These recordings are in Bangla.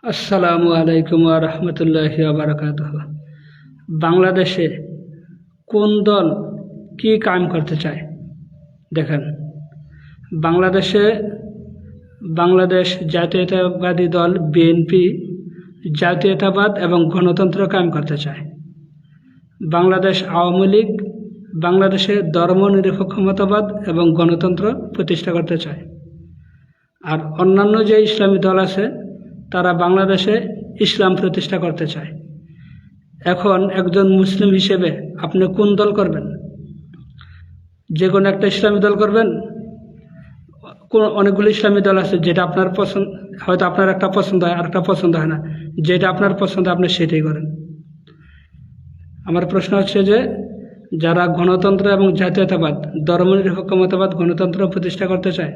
আসসালামু আলাইকুম ওয়া রাহমাতুল্লাহি ওয়া বারাকাতুহু। বাংলাদেশে কোন দল কি কায়েম করতে চায়? দেখেন, বাংলাদেশে বাংলাদেশ জাতীয়তাবাদী দল বিএনপি জাতীয়তাবাদ এবং গণতন্ত্র কায়েম করতে চায়। বাংলাদেশ আওয়ামী লীগ বাংলাদেশে ধর্মনিরপেক্ষ মতবাদ এবং গণতন্ত্র প্রতিষ্ঠা করতে চায়। আর অন্যান্য যে ইসলামী দল আছে তারা বাংলাদেশে ইসলাম প্রতিষ্ঠা করতে চায়। এখন একজন মুসলিম হিসেবে আপনি কোন দল করবেন? যে কোনো একটা ইসলামী দল করবেন? অনেকগুলো ইসলামী দল আছে, যেটা আপনার পছন্দ, হয়তো আপনার একটা পছন্দ হয় আর একটা পছন্দ হয় না। যেটা আপনার পছন্দ আপনি সেটাই করেন। আমার প্রশ্ন হচ্ছে যে, যারা গণতন্ত্র এবং জাতীয়তাবাদ ধর্মনিরপেক্ষ মতবাদ গণতন্ত্র প্রতিষ্ঠা করতে চায়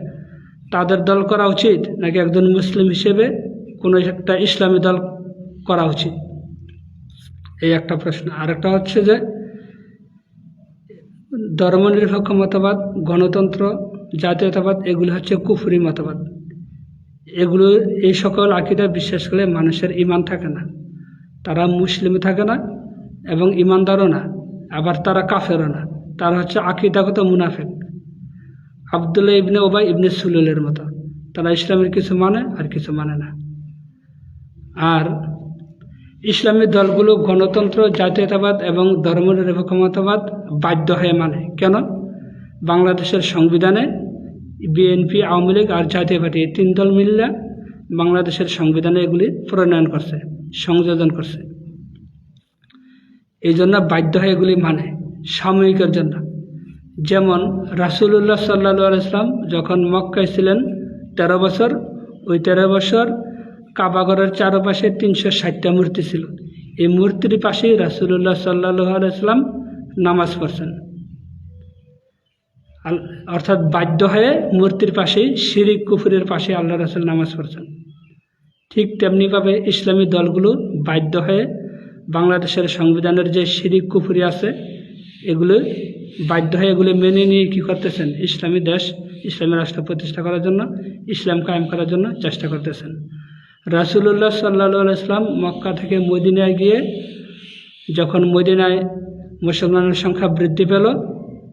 তাদের দল করা উচিত, নাকি একজন মুসলিম হিসেবে কোনো একটা ইসলামী দল করা উচিত? এই একটা প্রশ্ন। আরেকটা হচ্ছে যে, ধর্মনিরপেক্ষ মতবাদ, গণতন্ত্র, জাতীয়তাবাদ এগুলো হচ্ছে কুফরি মতবাদ। এগুলো, এই সকল আকীদা বিশ্বাস করলে মানুষের ঈমান থাকে না, তারা মুসলিম থাকে না এবং ঈমানদারও না, আবার তারা কাফেরও না। তারা হচ্ছে আকীদাগত মুনাফিক, আবদুল্লাহ ইবনে উবাই ইবনে সুলুলের মতো। তারা ইসলামের কিছু মানে আর কিছু মানে না। আর ইসলামী দলগুলো গণতন্ত্র, জাতীয়তাবাদ এবং ধর্মনিরপেক্ষ মতবাদ বাধ্য হয়ে মানে। কেন? বাংলাদেশের সংবিধানে বিএনপি, আওয়ামী লীগ আর জাতীয় পার্টি, এই তিন দল মিললে বাংলাদেশের সংবিধানে এগুলি প্রণয়ন করছে, সংযোজন করছে। এই জন্য বাধ্য হয়ে এগুলি মানে, সাময়িকের জন্য। যেমন রাসূলুল্লাহ সাল্লাল্লাহু আলাইহি ওয়াসাল্লাম যখন মক্কায় ছিলেন 13 বছর, ওই 13 বছর কাবাঘরের চারপাশে 360টা মূর্তি ছিল। এই মূর্তির পাশেই রাসূলুল্লাহ সাল্লাল্লাহু আলাইহি ওয়াসাল্লাম নামাজ পড়ছেন। অর্থাৎ বাধ্য হয়ে মূর্তির পাশেই, শিরিক কুফরের পাশে আল্লাহ রাসূল নামাজ পড়ছেন। ঠিক তেমনিভাবে ইসলামী দলগুলো বাধ্য হয়ে বাংলাদেশের সংবিধানের যে শিরিক কুফরি আছে এগুলো বাধ্য হয়ে এগুলো মেনে নিয়ে কী করতেছেন? ইসলামী দেশ, ইসলামী রাষ্ট্র প্রতিষ্ঠা করার জন্য, ইসলাম কায়েম করার জন্য চেষ্টা করতেছেন। রাসূলুল্লাহ সাল্লাল্লাহু আলাইহি ওয়াসাল্লাম মক্কা থেকে মদিনায় গিয়ে, যখন মদিনায় মুসলমানের সংখ্যা বৃদ্ধি পেল,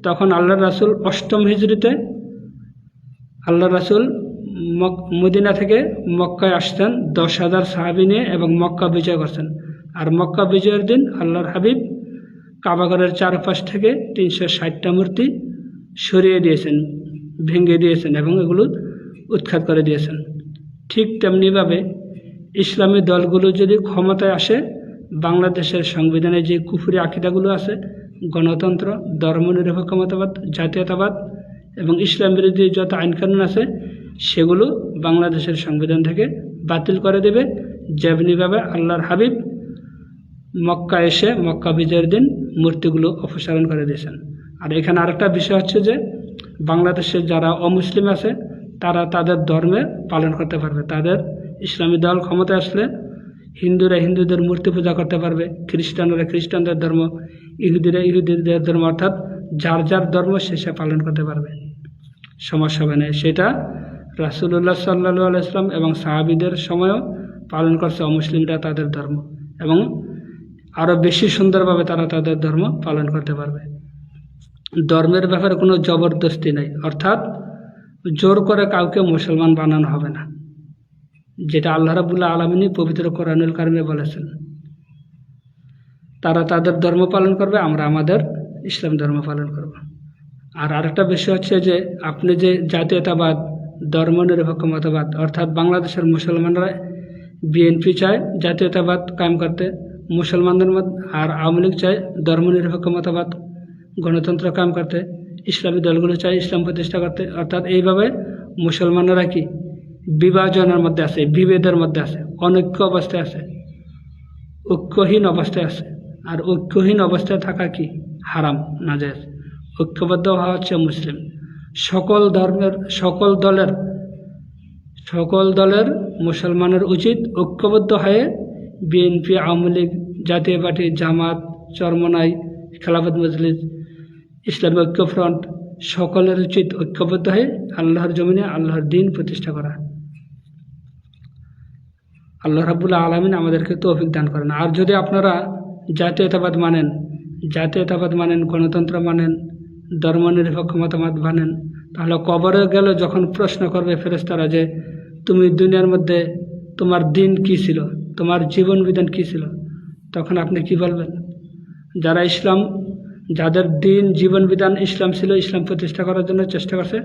তখন আল্লাহ রাসূল 8ম হিজরিতে আল্লাহ রাসূল মদিনা থেকে মক্কায় আসতেন 10,000 সাহাবী নিয়ে এবং মক্কা বিজয় করছেন। আর মক্কা বিজয়ের দিন আল্লাহর হাবিব কাবাঘরের চারপাশ থেকে 360টা মূর্তি সরিয়ে দিয়েছেন, ভেঙে দিয়েছেন এবং এগুলো উৎখাত করে দিয়েছেন। ঠিক তেমনিভাবে ইসলামী দলগুলো যদি ক্ষমতায় আসে, বাংলাদেশের সংবিধানে যে কুফরি আকীদাগুলো আছে, গণতন্ত্র, ধর্মনিরপেক্ষ মতবাদ, জাতীয়তাবাদ এবং ইসলাম বিরোধী যত আইনকানুন আছে সেগুলো বাংলাদেশের সংবিধান থেকে বাতিল করে দেবে। যেমনিভাবে আল্লাহর হাবিব মক্কা এসে মক্কা বিজয়ের দিন মূর্তিগুলো অপসারণ করে দিয়েছেন। আর এখানে আরেকটা বিষয় হচ্ছে যে, বাংলাদেশে যারা অমুসলিম আছে তারা তাদের ধর্মে পালন করতে পারবে। তাদের ইসলামী দল ক্ষমতায় আসলে হিন্দুরা হিন্দুদের মূর্তি পূজা করতে পারবে, খ্রিস্টানরা খ্রিস্টানদের ধর্ম, ইহুদিরা ইহুদিদের ধর্ম, অর্থাৎ যার যার ধর্ম সে পালন করতে পারবে, সমস্যা হবে না। সেটা রাসূলুল্লাহ সাল্লাল্লাহু আলাইহি ওয়াসাল্লাম এবং সাহাবীদের সময়ও পালন করছে অমুসলিমরা তাদের ধর্ম, এবং আরও বেশি সুন্দরভাবে তারা তাদের ধর্ম পালন করতে পারবে। ধর্মের ব্যাপারে কোনো জবরদস্তি নেই, অর্থাৎ জোর করে কাউকে মুসলমান বানানো হবে না, যেটা আল্লাহ রাব্বুল আলামিন পবিত্র কোরআনুল কারিমে বলেছেন। তারা তাদের ধর্ম পালন করবে, আমরা আমাদের ইসলাম ধর্ম পালন করব। আর আরেকটা বিষয় হচ্ছে যে, আপনি যে জাতীয়তাবাদ, ধর্মনিরপেক্ষ মতবাদ, অর্থাৎ বাংলাদেশের মুসলমানরা, বিএনপি চায় জাতীয়তাবাদ কায়েম করতে মুসলমানদের মধ্যে, আর আওয়ামী লীগ চায় ধর্মনিরপেক্ষ মতবাদ গণতন্ত্র কায়েম করতে, ইসলামী দলগুলো চায় ইসলাম প্রতিষ্ঠা করতে। অর্থাৎ এইভাবে মুসলমানরা কি বিভাজনের মধ্যে আছে, বিভেদের মধ্যে আছে, অনৈক্য অবস্থায় আছে, ঐক্যহীন অবস্থায় আছে। আর ঐক্যহীন অবস্থায় থাকা কি হারাম, নাজায়েজ। ঐক্যবদ্ধ হওয়া হচ্ছে মুসলিম। সকল ধর্মের, সকল দলের মুসলমানের উচিত ঐক্যবদ্ধ হয়ে বিএনপি, আওয়ামী লীগ, জাতীয় পার্টি, জামাত, চরমনাই, খেলাফত মজলিস, ইসলামী ঐক্য ফ্রন্ট, সকলের উচিত ঐক্যবদ্ধ হয়ে আল্লাহর জমিনে আল্লাহর দ্বীন প্রতিষ্ঠা করা। আল্লাহ রাব্বুল আলামিন আমাদেরকে তৌফিক দান করেন। আর যদি আপনারা জাতীয়তাবাদ মানেন, গণতন্ত্র মানেন, ধর্মনিরপেক্ষ মতামত মানেন, তাহলে কবরে গেলে যখন প্রশ্ন করবে ফেরেশতারা যে তুমি দুনিয়ার মধ্যে তোমার দিন কি ছিল, তোমার জীবন বিধান কি ছিল, তখন আপনি কি বলবেন? যাদের দিন জীবন বিধান ইসলাম ছিল, ইসলাম প্রতিষ্ঠা করার জন্য চেষ্টা করছে,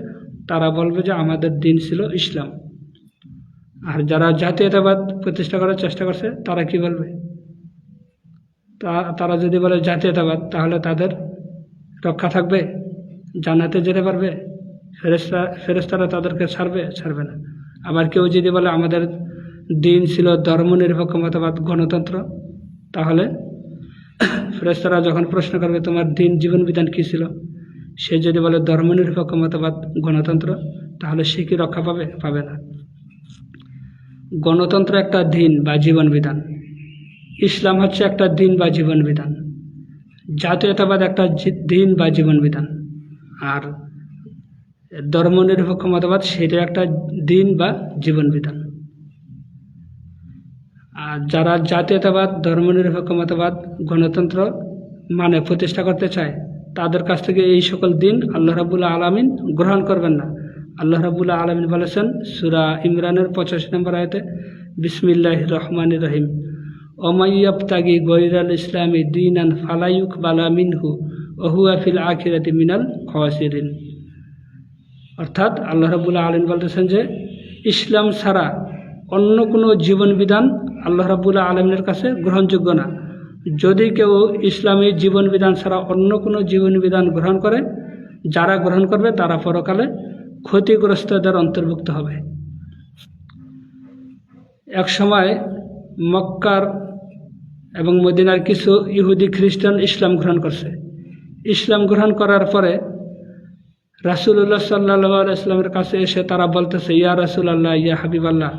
তারা বলবে যে আমাদের দিন ছিল ইসলাম। আর যারা জাতীয়তাবাদ প্রতিষ্ঠা করার চেষ্টা করছে তারা কি বলবে? তারা যদি বলে জাতীয়তাবাদ, তাহলে তাদের রক্ষা থাকবে? জান্নাতে যেতে পারবে? ফেরেশতারা তাদেরকে ছাড়বে না। আবার কেউ যদি বলে আমাদের দিন ছিল ধর্মনিরপেক্ষ মতবাদ, গণতন্ত্র, তাহলে ফেরেশতারা যখন প্রশ্ন করবে তোমার দিন জীবন বিধান কী ছিল, সে যদি বলে ধর্মনিরপেক্ষ মতবাদ, গণতন্ত্র, তাহলে সে কি রক্ষা পাবে না। গণতন্ত্র একটা দিন বা জীবন বিধান, ইসলাম হচ্ছে একটা দিন বা জীবন বিধান, জাতীয়তাবাদ একটা দিন বা জীবন বিধান, আর ধর্মনিরপেক্ষ মতবাদ সেটা একটা দিন বা জীবন বিধান। আর যারা জাতীয়তাবাদ, ধর্মনিরপেক্ষ মতবাদ, গণতন্ত্র প্রতিষ্ঠা করতে চায়, তাদের কাছ থেকে এই সকল দিন আল্লাহ রাব্বুল আলামিন গ্রহণ করবেন না। আল্লাহ রাব্বুল আলামিন বলেছেন সূরা ইমরানের 85 নম্বর আয়াতে, বিসমিল্লাহির রহমানির রহিম, ওমাইয়াবতাগি গৈরাল ইসলামি দীনান ফালা ইউকবালা মিনহু ওয়া হুয়া ফিল আখিরাতি মিনাল খাসিরিন। অর্থাৎ আল্লাহ রাব্বুল আলামিন বলতেছেন যে ইসলাম ছাড়া অন্য কোনো জীবন বিধান আল্লাহ রাব্বুল আলামিনের কাছে গ্রহণযোগ্য না। যদি কেউ ইসলামী জীবন বিধান ছাড়া অন্য কোনো জীবন বিধান গ্রহণ করে, যারা গ্রহণ করবে তারা পরকালে ক্ষতিগ্রস্তদের অন্তর্ভুক্ত হবে। এক সময় মক্কার এবং মদিনার কিছু ইহুদি খ্রিস্টান ইসলাম গ্রহণ করছে। ইসলাম গ্রহণ করার পরে রাসূলুল্লাহ সাল্লাল্লাহু আলাইহি ওয়াসাল্লামের কাছে এসে তারা বলতেছে, ইয়া রাসূলুল্লাহ, ইয়া হাবিবাল্লাহ,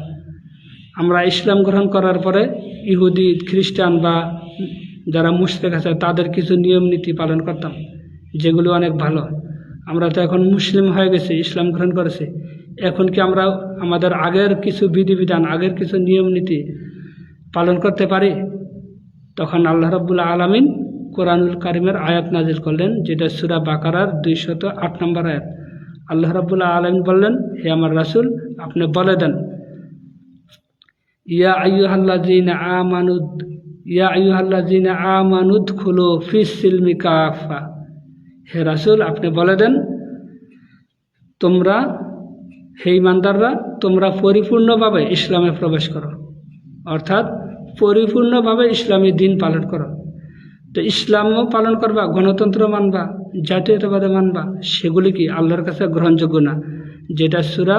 আমরা ইসলাম গ্রহণ করার পরে ইহুদি খ্রিস্টান বা যারা মুশরিক আছে তাদের কিছু নিয়ম নীতি পালন করতাম, যেগুলো অনেক ভালো। আমরা তো এখন মুসলিম হয়ে গেছি, ইসলাম গ্রহণ করেছি, এখন কি আমরা আমাদের আগের কিছু বিধিবিধান, আগের কিছু নিয়ম নীতি পালন করতে পারি? তখন আল্লাহ রাব্বুল আলামিন কোরআনুল কারিমের আয়াত নাজিল করলেন, যেটা সূরা বাকারার 208 নম্বর আয়াত। আল্লাহ রাব্বুল আলামিন বললেন, হে আমার রাসূল, আপনি বলে দেন, ইয়া আইয়ুহাল্লাযীনা আমানু উদখুলু ফিস সিলমি কাফা। হে রাসূল, আপনি বলে দেন, তোমরা হে ঈমানদাররা, তোমরা পরিপূর্ণভাবে ইসলামে প্রবেশ করো, অর্থাৎ পরিপূর্ণভাবে ইসলামী দিন পালন করো। তো ইসলামও পালন করবা, গণতন্ত্র মানবা, জাতীয়তাবাদে মানবা, সেগুলি কি আল্লাহর কাছে গ্রহণযোগ্য না। যেটা সূরা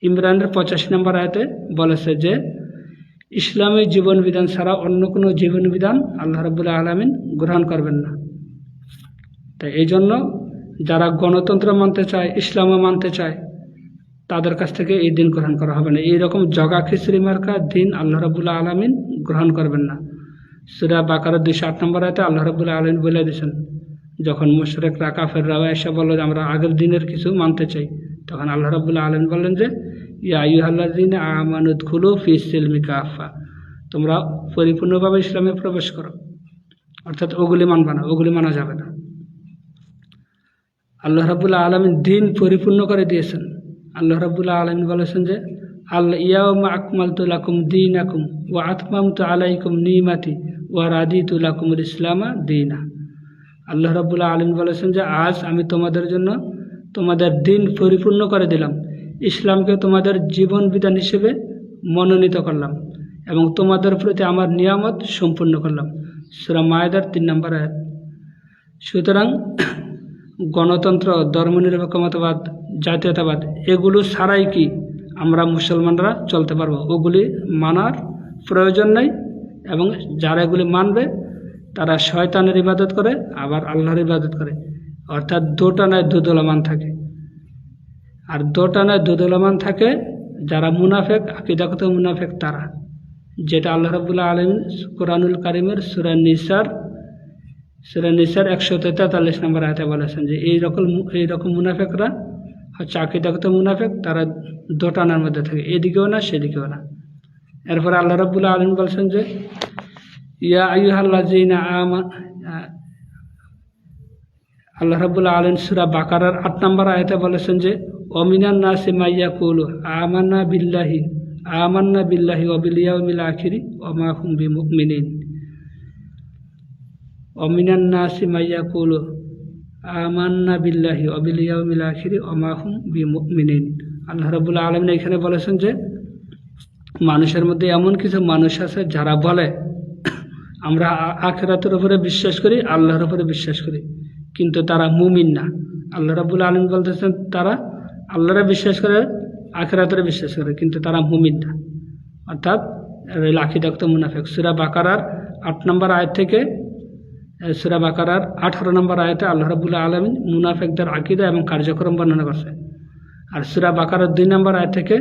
ইমরানের 85 নম্বর আয়াতে বলেছে যে ইসলামী জীবন বিধান ছাড়া অন্য কোনো জীবন বিধান আল্লাহ রাব্বুল আলামিন গ্রহণ করবেন না। তাই এই জন্য যারা গণতন্ত্র মানতে চায়, ইসলামও মানতে চায়, তাদের কাছ থেকে এই দিন গ্রহণ করা হবে না। এইরকম জগা খিচুড়ি মার্কা দিন আল্লাহ রাব্বুল আলামিন গ্রহণ করবেন না। সূরা বাকারার 208 নম্বর আয়াতে আল্লাহ রাব্বুল আলামিন বলে দিয়েছেন, যখন মুশরিকরা কাফেররা এসে বলল যে আমরা আগের দিনের কিছু মানতে চাই, তখন আল্লাহ রাব্বুল আলামিন বললেন যে ইয়া আইয়ুহাল্লাযীনা আমানু উদখুলু ফিস সিলমি কাফা, তোমরা পরিপূর্ণভাবে ইসলামে প্রবেশ করো, অর্থাৎ ওগুলি মানবা না, ওগুলি মানা যাবে না। আল্লাহ রাব্বুল আলামিন দিন পরিপূর্ণ করে দিয়েছেন। আল্লাহ রাব্বুল আলামিন বলেছেন যে আল ইয়াউমা আকমালতু লাকুম দীনাকুম ওয়া আতমামতু আলাইকুম নিমাতি ওয়া রাদিতু লাকুমুল ইসলামা দীনা। আল্লাহ রাব্বুল আলামিন বলেছেন যে আজ আমি তোমাদের জন্য তোমাদের দিন পরিপূর্ণ করে দিলাম, ইসলামকে তোমাদের জীবন বিধান হিসেবে মনোনীত করলাম এবং তোমাদের প্রতি আমার নিয়ামত সম্পূর্ণ করলাম। সূরা মায়েদার 3 নম্বর আয়াত। সুতরাং গণতন্ত্র, ধর্মনিরপেক্ষ মতবাদ, জাতীয়তাবাদ, এগুলো ছাড়াই কি আমরা মুসলমানরা চলতে পারবো? ওগুলি মানার প্রয়োজন নেই, এবং যারা এগুলি মানবে তারা শয়তানের ইবাদত করে, আবার আল্লাহর ইবাদত করে, অর্থাৎ দোটানায় দুদলমান থাকে। আর দোটানায় দুদলমান থাকে যারা মুনাফেক, আকীদাগত মুনাফেক তারা, যেটা আল্লাহ রাব্বুল আলামিন কোরআনুল কারিমের সূরা নিসার 143 নম্বর আয়াতে বলেছেন যে এইরকম মুনাফেকরা হচ্ছে আকীদাগত মুনাফেক, তারা দোটানার মধ্যে থাকে, এদিকেও না সেদিকেও না। এরপর আল্লাহ রাব্বুল আলামিন বলছেন যে ইয়া আইয়ুহাল্লাযীনা আল্লাহ রাব্বুল আলামিন সূরা বাকারার ৮ নম্বর আয়াতে বলেছেন যে অমিনান নাসি মাইয়াকুলু আমান্না বিল্লাহি ওয়া বিল ইয়াউমিল আখিরি ওয়া মা হুম বিমুমিনিন। অমিনান নাসি মাইয়াকুলু আমান্না বিল্লাহি ওয়া বিল ইয়াউমিল আখিরি ওয়া মা হুম বিমুমিনিন। আল্লাহ রাব্বুল আলামিন এখানে বলেছেন যে মানুষের মধ্যে এমন কিছু মানুষ আছে যারা বলে আমরা আখিরাতের উপরে বিশ্বাস করি, আল্লাহর উপরে বিশ্বাস করি, কিন্তু তারা মুমিন না। আল্লাহ রাব্বুল আলামিন বলতেছেন তারা আল্লাহরে বিশ্বাস করে, আখিরাতের বিশ্বাস করে, কিন্তু তারা মুমিন না, অর্থাৎ আকীদাগত মুনাফিক। সূরা বাকারার ৮ নম্বর আয়াত থেকে সূরা বাকারার 18 নম্বর আয়াতে আল্লাহ রাব্বুল আলামিন মুনাফিকদের আকীদা এবং কার্যক্রম বর্ণনা করছে। আর সূরা বাকারার 2 নম্বর আয়াত থেকে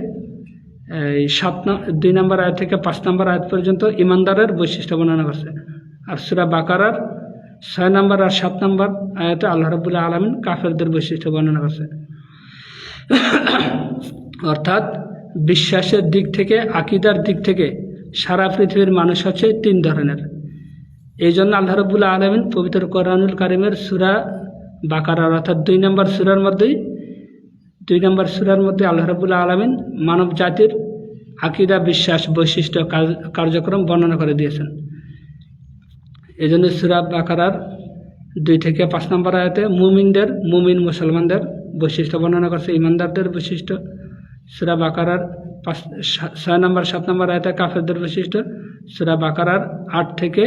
2 নম্বর আয়াত থেকে 5 নম্বর আয়াত পর্যন্ত ইমানদারের বৈশিষ্ট্য বর্ণনা করছে। আর সূরা বাকারার 6 নম্বর আর 7 নম্বর আয়াতে আল্লাহ রাব্বুল আলামিন কাফেরদের বৈশিষ্ট্য বর্ণনা করছে। অর্থাৎ বিশ্বাসের দিক থেকে, আকীদার দিক থেকে সারা পৃথিবীর মানুষ হচ্ছে 3 ধরনের। এই জন্য আল্লাহ রাব্বুল আলামিন পবিত্র কোরআনুল কারিমের সূরা বাকারার অর্থাৎ 2 নম্বর সূরার মধ্যে আল্লাহ রাব্বুল আলামিন মানব জাতির আকীদা, বিশ্বাস, বৈশিষ্ট্য, কার্যক্রম বর্ণনা করে দিয়েছেন। এই জন্য সূরা বাকারার 2 থেকে 5 নম্বর আয়াতে মুমিন মুসলমানদের বৈশিষ্ট্য বর্ণনা করছে, ইমানদারদের বৈশিষ্ট্য। সূরা বাকারার 6 নম্বর 7 নম্বর আয়াতে কাফেরদের বৈশিষ্ট্য। সূরা বাকারার 8 থেকে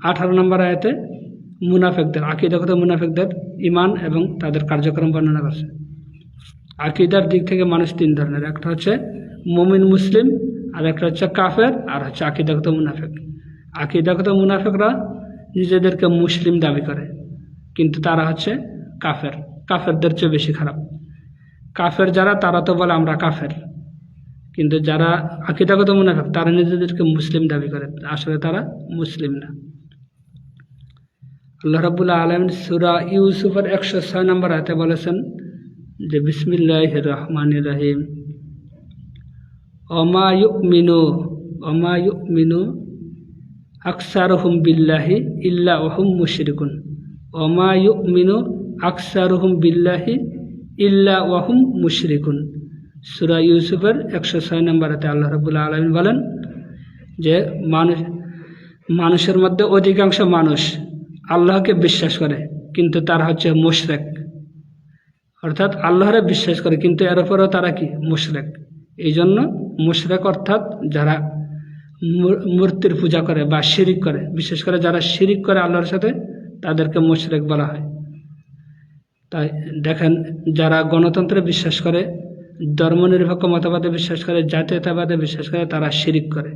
18 নম্বর আয়াতে মুনাফিকদের, আকীদাগত মুনাফিকদের ইমান এবং তাদের কার্যক্রম বর্ণনা করছে। আকীদার দিক থেকে মানুষ 3 ধরনের, একটা হচ্ছে মুমিন মুসলিম, আর একটা হচ্ছে কাফের, আর হচ্ছে আকীদাগত মুনাফিক। আকীদাগত মুনাফিকরা নিজেদেরকে মুসলিম দাবি করে, কিন্তু তারা হচ্ছে কাফেরদের চেয়ে বেশি খারাপ। কাফের যারা, তারা তো বলে আমরা কাফের, কিন্তু যারা আকীদাগত মুনাফিক তারা নিজেদেরকে মুসলিম দাবি করে, আসলে তারা মুসলিম না। আল্লাহ রাব্বুল আলামিন সূরা ইউসুফের 106 নম্বর আয়াতে বলেছেন যে বিসমিল্লাহির রহমানির রহিম ওমা ইউমিনু আকসারুহুম বিল্লাহি ইল্লা ওহুম মুশরিকুন। ওমা ইউমিনু আকসারুহুম বিল্লাহি ইল্লা ওহুম মুশরিকুন। সূরা ইউসুফের 106 নম্বর আয়াতে আল্লাহ রাব্বুল আলামিন বলেন যে মানুষের মধ্যে অধিকাংশ মানুষ আল্লাহকে বিশ্বাস করে, কিন্তু তারা হচ্ছে মুশরিক। অর্থাৎ আল্লাহরে বিশ্বাস করে, কিন্তু এর উপরেও তারা কি মুশরিক। এই জন্য মুশরিক অর্থাৎ যারা মূর্তির পূজা করে বা শিরিক করে, বিশেষ করে যারা শিরিক করে আল্লাহর সাথে, তাদেরকে মুশরিক বলা হয়। তাই দেখেন, যারা গণতন্ত্রে বিশ্বাস করে, ধর্মনিরপেক্ষ মতবাদে বিশ্বাস করে, জাতীয়তাবাদে বিশ্বাস করে, তারা শিরিক করে।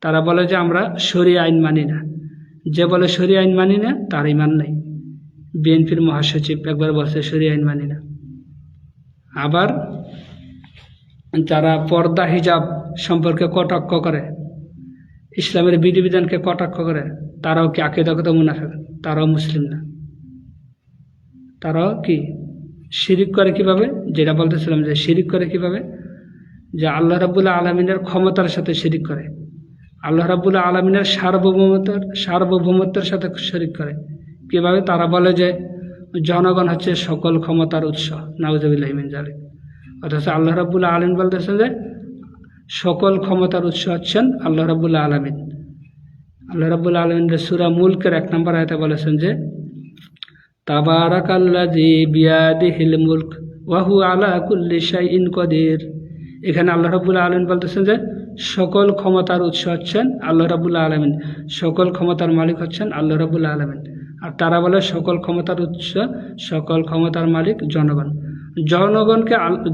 তারা বলে যে আমরা শরিয়া আইন মানি না। যে বলে শরিয়া আইন মানি না তার ঈমান নাই। বিএনপির মহাসচিব একবার বলছে শরিয়া আইন মানি না। আবার যারা পর্দা হিজাব সম্পর্কে কটাক্ষ করে, ইসলামের বিধিবিধানকে কটাক্ষ করে, তারাও কি আকীদাগত মুনাফিক, তারাও মুসলিম না। তারাও কি শিরিক করে কিভাবে, যেটা বলতেছিলাম যে শিরিক করে কিভাবে, যে আল্লাহ রাব্বুল আলামিনের ক্ষমতার সাথে শিরিক করে, আল্লাহ রাব্বুল আলামিনের সার্বভৌমত্বের সাথে শিরিক করে। কিভাবে? তারা বলে যে জনগণ হচ্ছে সকল ক্ষমতার উৎস, নাউযুবিল্লাহি মিন যালিক। অথচ আল্লাহ রাব্বুল আলামিন বলতেছেন যে সকল ক্ষমতার উৎস হচ্ছেন আল্লাহ রাব্বুল আলামিন। আল্লাহ রাব্বুল আলামিন সূরা মুলকের 1 নম্বর আয়াতে বলেছেন যে তাবারাকাল্লাযী বিয়াদিহিল মুলক ওয়া হুয়া আলা কুল্লি শাইইন কাদির। এখানে আল্লাহ রাব্বুল আলামিন বলতেছেন যে সকল ক্ষমতার উৎস হচ্ছেন আল্লাহ রাব্বুল আলামিন, সকল ক্ষমতার মালিক হচ্ছেন আল্লাহ রাব্বুল আলামিন। আর তারা বলে সকল ক্ষমতার উৎস, সকল ক্ষমতার মালিক জনগণ।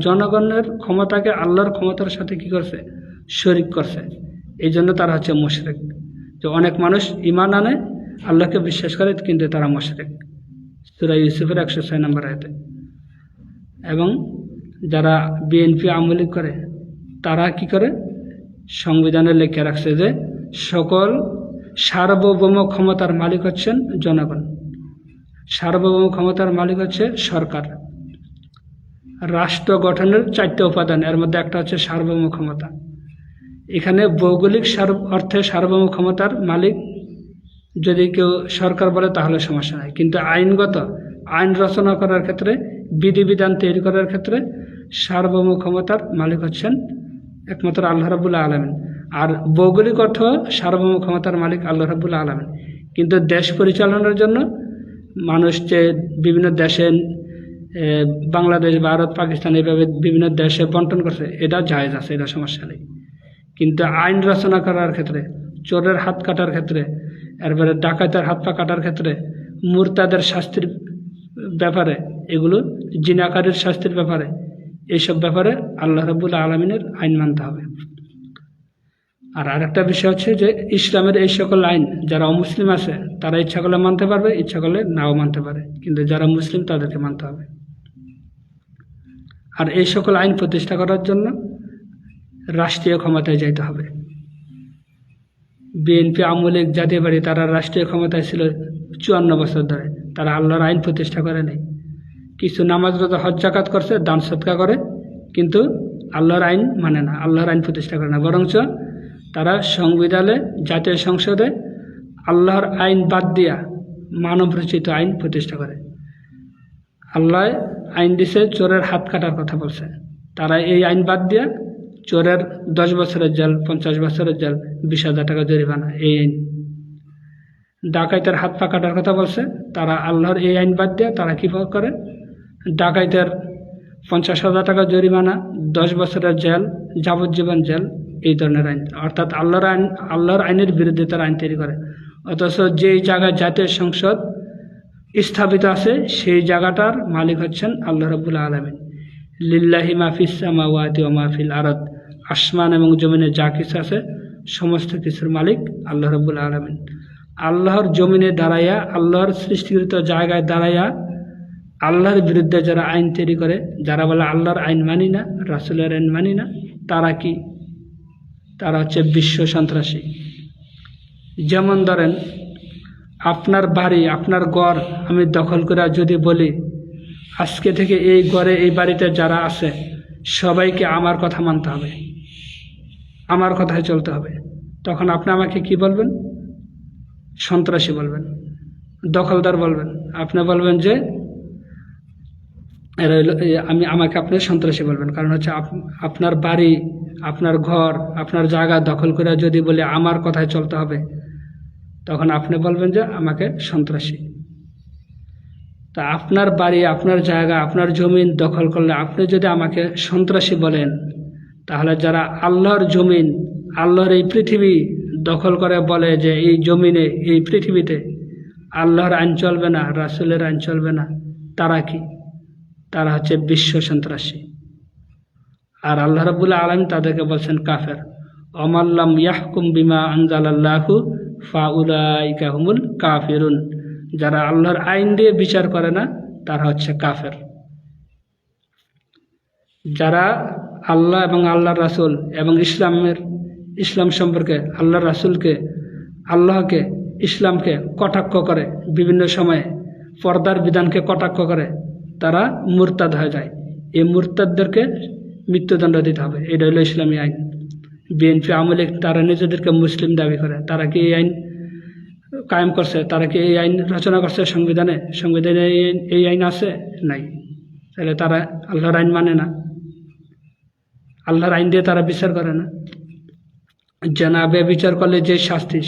জনগণের ক্ষমতাকে আল্লাহর ক্ষমতার সাথে কি করছে? শরীক করছে। এই জন্য তারা হচ্ছে মুশরিক। যে অনেক মানুষ ঈমান আনে, আল্লাহকে বিশ্বাস করে, কিন্তু তারা মুশরিক। সূরা ইউসুফের 106 নম্বর আয়াতে। এবং যারা বিএনপি আওয়ামী লীগ করে, তারা কি করে? সংবিধানে লিখে রাখছে যে সকল সার্বভৌম ক্ষমতার মালিক হচ্ছেন জনগণ, সার্বভৌম ক্ষমতার মালিক হচ্ছে সরকার। রাষ্ট্র গঠনের 4টে উপাদান, এর মধ্যে একটা হচ্ছে সার্বভৌম ক্ষমতা। এখানে ভৌগোলিক অর্থে সার্বভৌম ক্ষমতার মালিক যদি কেউ সরকার বলে তাহলে সমস্যা নাই, কিন্তু আইনগত আইন রচনা করার ক্ষেত্রে, বিধিবিধান তৈরি করার ক্ষেত্রে সার্বভৌম ক্ষমতার মালিক হচ্ছেন একমাত্র আল্লাহ রাব্বুল আলামিন। আর ভৌগোলিক অর্থ সার্বভৌম ক্ষমতার মালিক আল্লাহ রাব্বুল আলামিন। কিন্তু দেশ পরিচালনার জন্য মানুষ যে বিভিন্ন দেশে, বাংলাদেশ, ভারত, পাকিস্তান, এইভাবে বিভিন্ন দেশে বন্টন করছে, এটা জায়েজ আছে, এটা সমস্যা নেই। কিন্তু আইন রচনা করার ক্ষেত্রে, চোরের হাত কাটার ক্ষেত্রে, এরপরে ডাকাতের হাত পা কাটার ক্ষেত্রে, মুরতাদের শাস্তির ব্যাপারে, এগুলো জিনাকারীর শাস্তির ব্যাপারে, এইসব ব্যাপারে আল্লাহ রাব্বুল আলামিনের আইন মানতে হবে। আর আরেকটা বিষয় হচ্ছে যে ইসলামের এই সকল আইন যারা অমুসলিম আছে তারা ইচ্ছা করলে মানতে পারবে, ইচ্ছা করলে নাও মানতে পারে, কিন্তু যারা মুসলিম তাদেরকে মানতে হবে। আর এই সকল আইন প্রতিষ্ঠা করার জন্য রাষ্ট্রীয় ক্ষমতায় যাইতে হবে। বিএনপি, আওয়ামী লীগ, জাতীয় পার্টি তারা রাষ্ট্রীয় ক্ষমতায় ছিল 54 বছর ধরে, তারা আল্লাহর আইন প্রতিষ্ঠা করে নাই। কিছু নামাজ রোজা হজ জাকাত করছে, দান সদকা করে, কিন্তু আল্লাহর আইন মানে না, আল্লাহর আইন প্রতিষ্ঠা করে না। বরঞ্চ তারা সংবিধানে, জাতীয় সংসদে আল্লাহর আইন বাদ দিয়া মানব রচিত আইন প্রতিষ্ঠা করে। আল্লাহ আইন দিছে চোরের হাত কাটার কথা বলছে, তারা এই আইন বাদ দিয়া চোরের 10 বছরের জেল, 50 বছরের জেল, 20,000 টাকা জরিমানা, এই আইন। ডাকাইতের হাত পা কাটার কথা বলছে, তারা আল্লাহর এই আইন বাদ দিয়ে তারা কী করে, ডাকাইতের 50,000 টাকা জরিমানা, 10 বছরের জেল, যাবজ্জীবন জেল, এই ধরনের আইন। অর্থাৎ আল্লাহর আইনের বিরুদ্ধে তারা আইন তৈরি করে। অথচ যেই জায়গায় জাতীয় সংসদ স্থাপিত আছে সেই জায়গাটার মালিক হচ্ছেন আল্লাহ রাব্বুল আলামিন। লিল্লাহি মা ফিস সামাওয়াতি ওয়া মা ফিল আরদ, আসমান এবং জমিনে যা কিছু আছে সমস্ত কিছুর মালিক আল্লাহ রাব্বুল আলামিন। আল্লাহর জমিনে দাঁড়াইয়া, আল্লাহর সৃষ্টিকৃত জায়গায় দাঁড়াইয়া আল্লাহর বিরুদ্ধে যারা আইন তৈরি করে, যারা বলে আল্লাহর আইন মানি না, রাসূলের আইন মানি না, তারা কি? তারা হচ্ছে বিশ্ব সন্ত্রাসী। যেমন ধরেন, আপনার বাড়ি, আপনার ঘর আমি দখল করে যদি বলি আজকে থেকে এই ঘরে, এই বাড়িতে যারা আছে সবাইকে আমার কথা মানতে হবে, আমার কথায় চলতে হবে, তখন আপনি আমাকে কি বলবেন? সন্ত্রাসী বলবেন, দখলদার বলবেন। আপনি বলবেন যে আমাকে আপনি সন্ত্রাসী বলবেন। কারণ হচ্ছে আপনার বাড়ি, আপনার ঘর, আপনার জায়গা দখল করে যদি বলে আমার কথায় চলতে হবে, তখন আপনি বলবেন যে আমাকে সন্ত্রাসী। তা আপনার বাড়ি, আপনার জায়গা, আপনার জমিন দখল করলে আপনি যদি আমাকে সন্ত্রাসী বলেন, তাহলে যারা আল্লাহর জমিন, আল্লাহর এই পৃথিবী দখল করে বলে যে এই জমিনে, এই পৃথিবীতে আল্লাহর আইন চলবে না, রাসূলের আইন চলবে না, তারা কি? তারা হচ্ছে বিশ্ব সন্ত্রাসী। আর আল্লাহ রাব্বুল আলামিন তাদেরকে বলছেন কাফের। ওমাল্লাম ইয়াহকুম বিমা আনজালাল্লাহু ফাউলাইকা হুমুল কাফিরুন, যারা আল্লাহর আইন দিয়ে বিচার করে না তারা হচ্ছে কাফের। যারা আল্লাহ এবং আল্লাহর রাসূল এবং ইসলাম সম্পর্কে, আল্লাহর রাসূলকে, আল্লাহকে, ইসলামকে কটাক্ষ করে, বিভিন্ন সময়ে পর্দার বিধানকে কটাক্ষ করে, তারা মুরতাদ হয়ে যায়। এই মুরতাদদেরকে মৃত্যুদণ্ড দিতে হবে। এটা হলো ইসলামী আইন। বিএনপি, আওয়ামী লীগ তারা নিজেদেরকে মুসলিম দাবি করে, তারা কি এই আইন কায়েম করছে? তারা কি এই আইন রচনা করছে সংবিধানে? সংবিধানে এই আইন আছে? নাই। তাহলে তারা আল্লাহর আইন মানে না, আল্লাহর আইন দিয়ে তারা বিচার করে না। জেনাবে বিচার করলে যে শাস্তি,